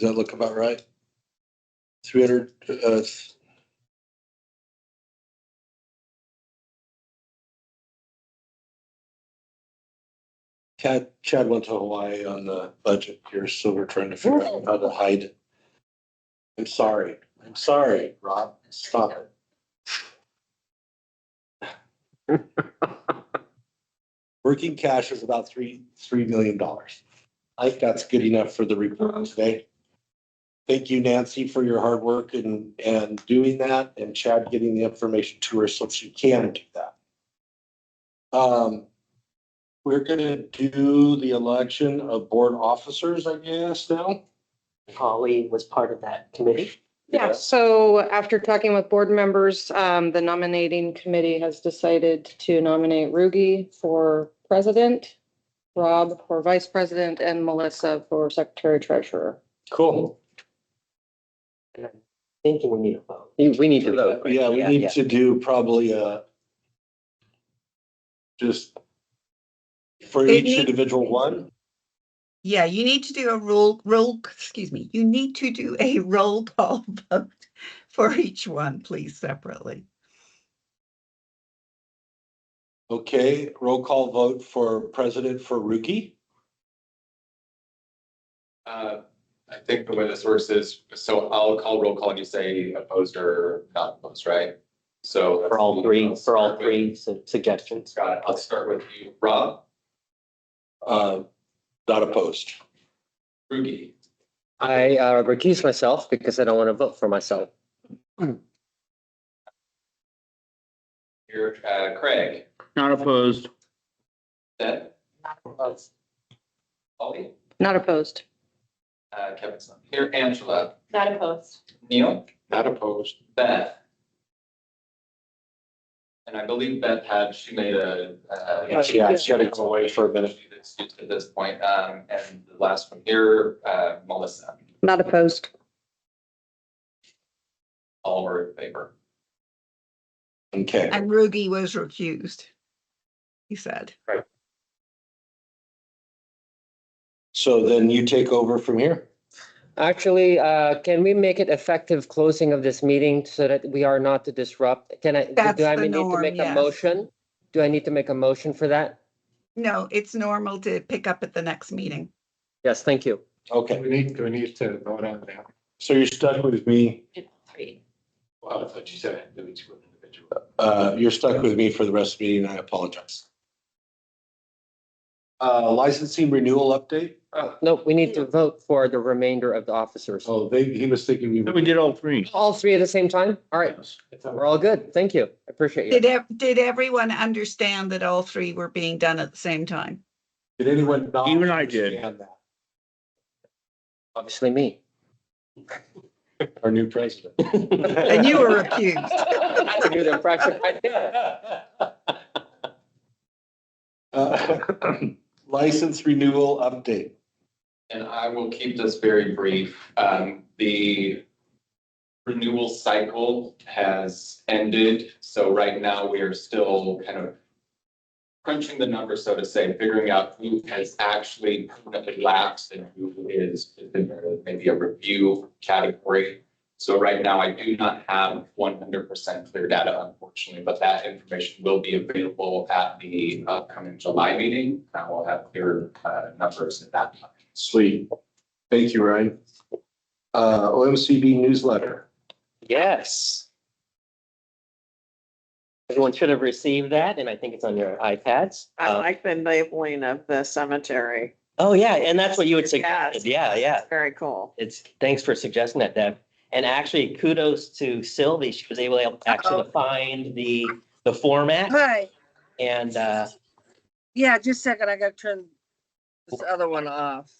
that look about right? 300, Chad went to Hawaii on the budget here, so we're trying to figure out how to hide I'm sorry. I'm sorry, Rob. Stop it. Working cash is about $3 million. I think that's good enough for the report today. Thank you, Nancy, for your hard work and doing that, and Chad getting the information to her so she can do that. We're gonna do the election of board officers, I guess, now. Holly was part of that committee. Yeah, so after talking with board members, the nominating committee has decided to nominate Rugi for president, Rob for vice president, and Melissa for secretary treasurer. Cool. And I'm thinking we need a vote. We need to vote. right? Yeah, we need to do probably just for It each need- individual one. Yeah, you need to do a excuse me, you need to do a roll call vote for each one, please, separately. Okay, roll call vote for president for Ruki. I think the way this works is, so I'll call roll call and you say opposed or not opposed, right? So For all three suggestions. Got it. I'll start with you, Rob, Not opposed. Rugi, I recuse myself because I don't want to vote for myself. you're Craig, Not opposed. Deb, Holly, Not opposed. Kevin's not here, Angela, Not opposed. Neil, Not opposed. Beth. And I believe Beth she made a. Yeah, she had to go away for a minute. At this point, and the last one here, Melissa, Not opposed. all were in favor. Okay. And Rugi was recused, he said. So then you take over from here? Actually, can we make it effective closing of this meeting so that we are not to disrupt? That's Do I the need to norm, make a yes. motion? Do I need to make a motion for that? No, it's normal to pick up at the next meeting. Yes, thank you. Okay, Do we need to vote on that? so you're stuck with me. Well, I thought you said it was two individual. You're stuck with me for the rest of the meeting. I apologize. Licensing renewal update? No, we need to vote for the remainder of the officers. Oh, he was thinking We did all three. All three at the same time? All right, we're all good. Thank you. I appreciate you. Did everyone understand that all three were being done at the same time? Did anyone not? Even I did. understand that? Obviously me. Our new president. And you were accused. That's a good impression right there. License renewal update. And I will keep this very brief. The renewal cycle has ended, so right now we are still kind of crunching the numbers, so to say, figuring out who has actually permanently lapsed and who is in maybe a review category. So right now, I do not have 100% clear data, unfortunately, but that information will be available at the upcoming July meeting. I will have clear numbers at that time. Sweet. Thank you, Ryan. OMCB newsletter. Yes. Everyone should have received that, and I think it's on your iPads. I like the labeling of the cemetery. Oh, yeah, and that's what you would Yes. suggest. Yeah. Very cool. Thanks for suggesting that, Deb. And actually, kudos to Sylvie. She was able to actually find the format Hi. and, Yeah, just a second. I gotta turn this other one off.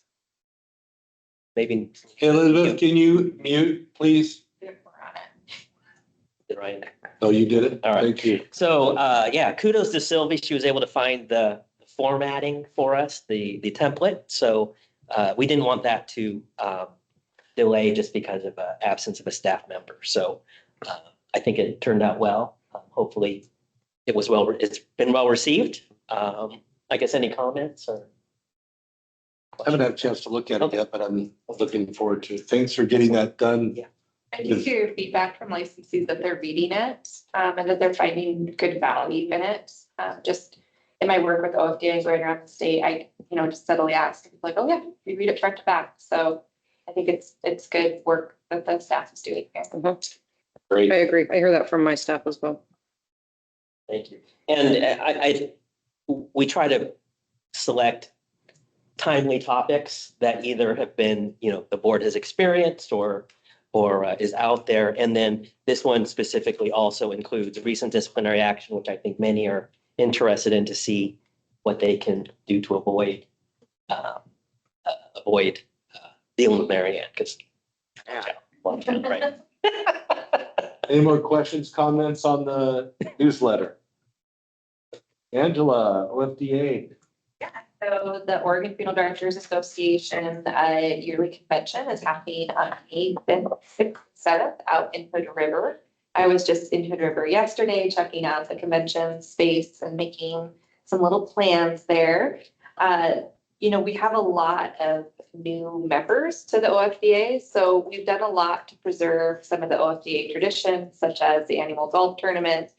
maybe. Elizabeth, can you mute, please? Right. Oh, you did it? All right. Thank you. So, yeah, kudos to Sylvie. She was able to find the formatting for us, the template. So, we didn't want that to, delay just because of absence of a staff member. So, I think it turned out well. Hopefully it's been well received. I guess any comments or? I haven't had a chance to look at it yet, but I'm looking forward to it. Thanks for getting that done. Yeah. I do hear feedback from licensees that they're reading it, and that they're finding good value in it. Just in my work with OFD and going around the state, I, just steadily ask, like, oh yeah, we read it front to back. So I think it's good work that the staff is doing here. Great. I agree. I hear that from my staff as well. Thank you. And we try to select timely topics that either have been, the board has experienced or is out there. And then this one specifically also includes recent disciplinary action, which I think many are interested in to see what they can do to avoid dealing with Mary Ann, because. Right. Any more questions, comments on the newsletter? Angela, OFDA. So the Oregon Funeral Directors Association yearly convention is happening on May 5th, 6th, 7th out in Hood River. I was just in Hood River yesterday, checking out the convention space and making some little plans there. We have a lot of new members to the OFDA, so we've done a lot to preserve some of the OFDA traditions, such as the annual golf tournament,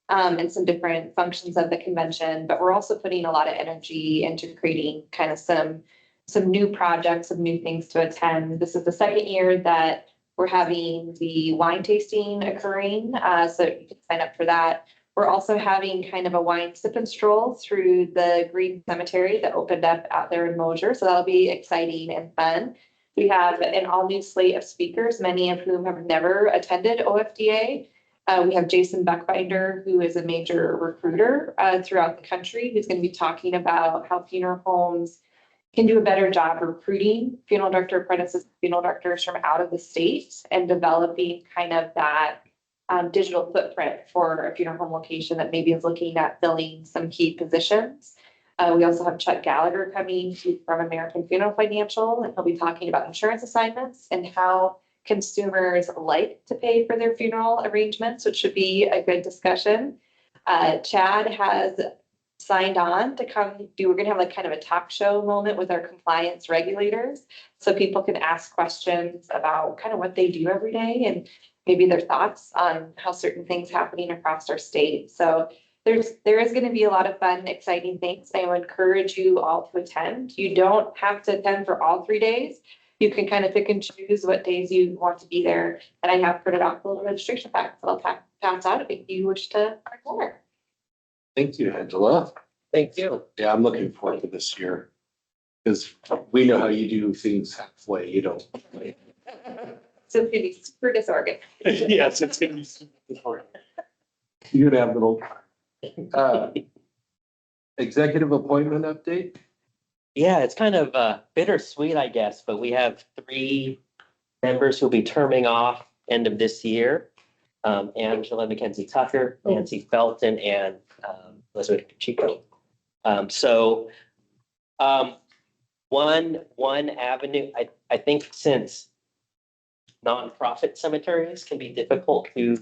and some different functions of the convention, but we're also putting a lot of energy into creating kind of some new projects, some new things to attend. This is the second year that we're having the wine tasting occurring, so you can sign up for that. We're also having kind of a wine sip and stroll through the Green Cemetery that opened up out there in Mosier, so that'll be exciting and fun. We have an all-new slate of speakers, many of whom have never attended OFDA. We have Jason Buckbinder, who is a major recruiter throughout the country, who's going to be talking about how funeral homes can do a better job recruiting funeral director apprentices, funeral directors from out of the state, and developing kind of that digital footprint for a funeral home location that maybe is looking at filling some key positions. We also have Chuck Gallagher coming from American Funeral Financial, and he'll be talking about insurance assignments and how consumers like to pay for their funeral arrangements, which should be a good discussion. Chad has signed on to come we're going to have like kind of a talk show moment with our compliance regulators, so people can ask questions about kind of what they do every day and maybe their thoughts on how certain things happening across our state. So there is going to be a lot of fun, exciting things. I would encourage you all to attend. You don't have to attend for all 3 days. You can kind of pick and choose what days you want to be there. And I have printed off a little registration pack that I'll pass out if you wish to more. Thank you, Angela. Thank you. Yeah, I'm looking forward to this year. Because we know how you do things halfway, you don't. So it's going to be super disorganized. Yes, it's gonna be super important. You're gonna have little. Executive appointment update? Yeah, it's kind of bittersweet, I guess, but we have 3 members who'll be terming off end of this year. Angela Mackenzie Tucker, Nancy Felton, and Elizabeth Pacheco. One avenue, I think since nonprofit cemeteries can be difficult to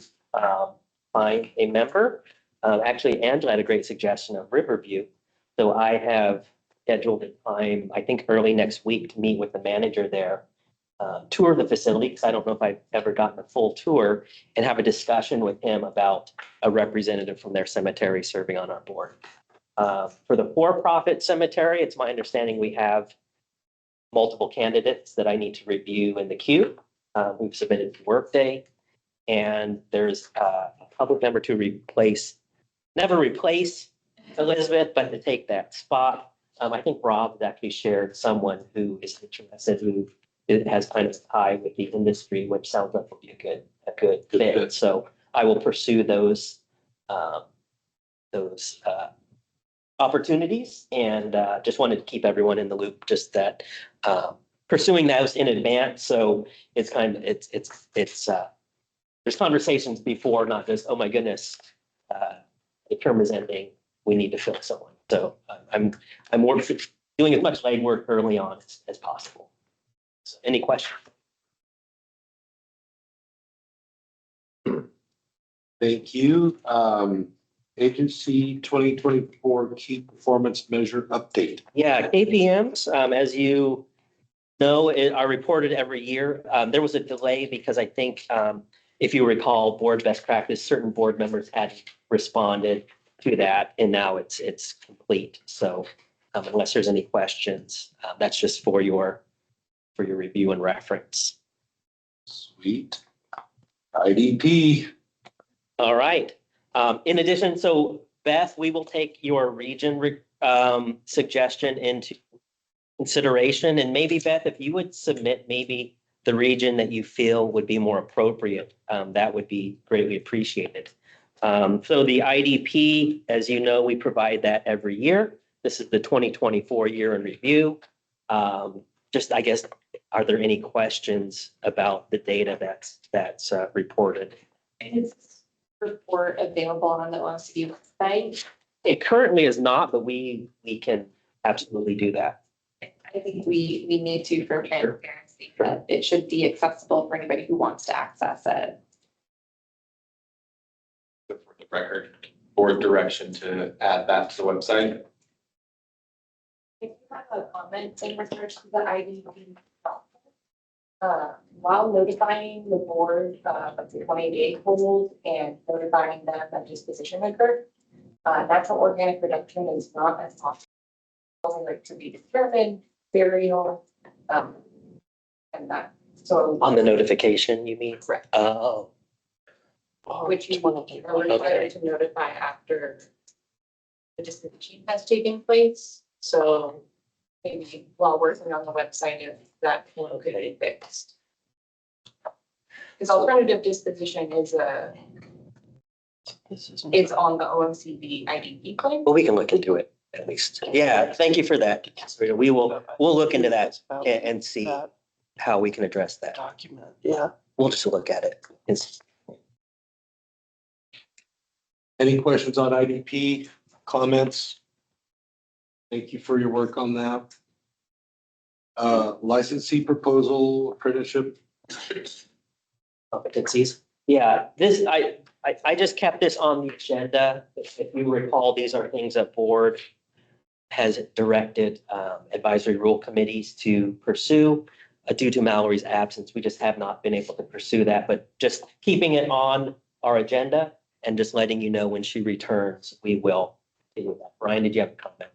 find a member. Actually, Angela had a great suggestion of Riverview. So I have scheduled a time, I think early next week, to meet with the manager there, tour the facility, because I don't know if I've ever gotten a full tour, and have a discussion with him about a representative from their cemetery serving on our board. For the for-profit cemetery, it's my understanding we have multiple candidates that I need to review in the queue. We've submitted to Workday, and there's a public member to never replace Elizabeth, but to take that spot. I think Rob has actually shared someone who is interested, who has kind of a tie with the industry, which sounds like would be a good fit. So I will pursue those opportunities, and just wanted to keep everyone in the loop, just that pursuing those in advance. So it's kind of, there's conversations before, not just, oh my goodness, the term is ending, we need to fill someone. So I'm more doing as much legwork early on as possible. So any questions? Thank you. Agency 2024 key performance measure update. Yeah, KPMs, as you know, are reported every year. There was a delay because I think, if you recall, board best practice, certain board members had responded to that, and now it's complete. So unless there's any questions, that's just for your for your review and reference. Sweet. IDP. All right. In addition, so Beth, we will take your region suggestion into consideration. And maybe Beth, if you would submit maybe the region that you feel would be more appropriate, that would be greatly appreciated. So the IDP, as you know, we provide that every year. This is the 2024 year in review. Just, I guess, are there any questions about the data that's reported? Is this report available on the OMCB website? It currently is not, but we can absolutely do that. I think we need to for transparency, but it should be accessible for anybody who wants to access it. For the record, board direction to add that to the website. If you have a comment in regards to the IDP, while notifying the board of the 20-day hold and notifying them that disposition occurred, natural organic reduction is not as often like to be determined, burial, and that. So On the notification, you mean? Correct. Oh. Which you are required to notify after the disposition has taken place. So maybe while working on the website, if that could be fixed. Because alternative disposition is on the OMCB IDP claim. Well, we can look into it at least. Yeah, thank you for that. We'll look into that and see how we can address that. Document, yeah. We'll just look at it. Any questions on IDP? Comments? Thank you for your work on that. Licensee proposal, apprenticeship. Competencies. Yeah, this, I just kept this on the agenda. If you recall, these are things that board has directed advisory rule committees to pursue. Due to Mallory's absence, we just have not been able to pursue that, but just keeping it on our agenda and just letting you know when she returns, we will do that. Brian, did you have a comment?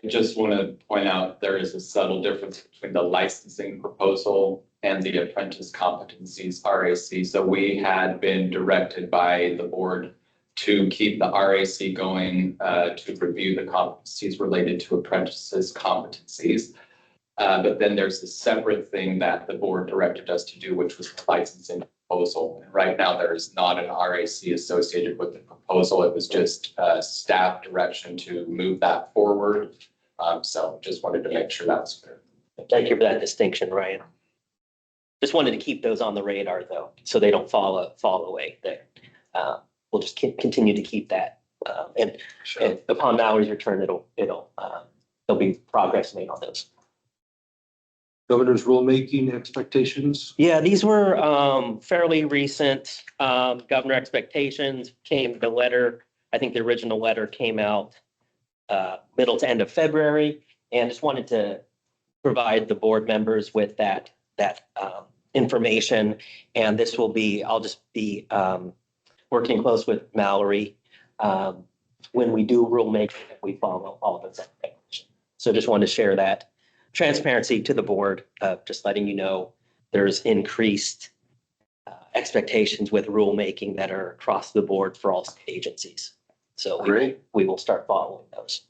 I just want to point out there is a subtle difference between the licensing proposal and the apprentice competencies RAC. So we had been directed by the board to keep the RAC going, to review the competencies related to apprentices competencies. But then there's a separate thing that the board directed us to do, which was the licensing proposal. And right now, there is not an RAC associated with the proposal. It was just staff direction to move that forward. So just wanted to make sure that was clear. Thank you for that distinction, Ryan. Just wanted to keep those on the radar though, so they don't fall away there. We'll just continue to keep that. And upon Mallory's return, there'll be progress made on those. Governor's rulemaking expectations. Yeah, these were fairly recent. Governor expectations the letter, I think the original letter came out middle to end of February, and just wanted to provide the board members with that information. And this will be, I'll just be working close with Mallory when we do rulemaking, we follow all of those expectations. So just wanted to share that transparency to the board, just letting you know there's increased expectations with rulemaking that are across the board for all state agencies. So we will start following those.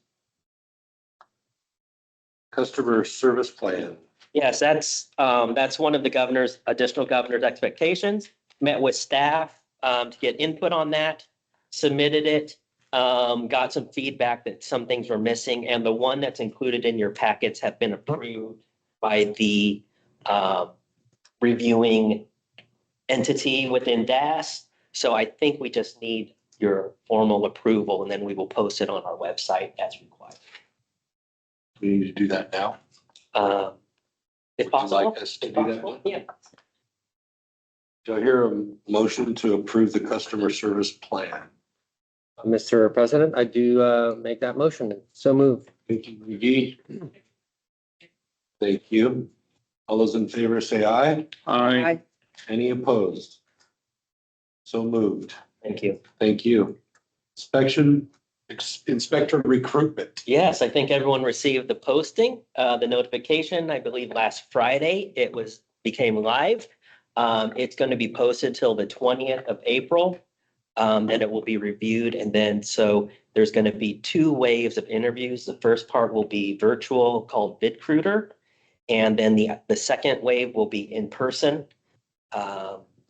Customer service plan. Yes, that's one of the additional governor's expectations. Met with staff to get input on that, submitted it, got some feedback that some things were missing, and the one that's included in your packets have been approved by the reviewing entity within DAS. So I think we just need your formal approval, and then we will post it on our website as required. We need to do that now. If Would you like possible. us to do that? Yeah. Do I hear a motion to approve the customer service plan? Mr. President, I do make that motion. So moved. Thank you, McGee. Thank you. All those in favor say aye. Aye. Any opposed? So moved. Thank you. Thank you. Inspection inspector recruitment. Yes, I think everyone received the posting, the notification, I believe last Friday, became live. It's going to be posted till the 20th of April. Then it will be reviewed. And then, so there's going to be 2 waves of interviews. The first part will be virtual called VidCruiter. And then the second wave will be in person.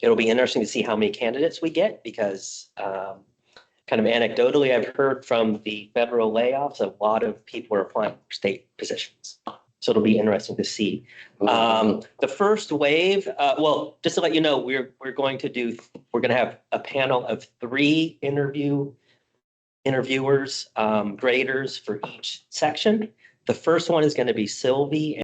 It'll be interesting to see how many candidates we get because, kind of anecdotally, I've heard from the federal layoffs, a lot of people are applying for state positions. So it'll be interesting to see. The first wave, well, just to let you know, we're going to have a panel of 3 interviewers, graders for each section. The first one is going to be Sylvie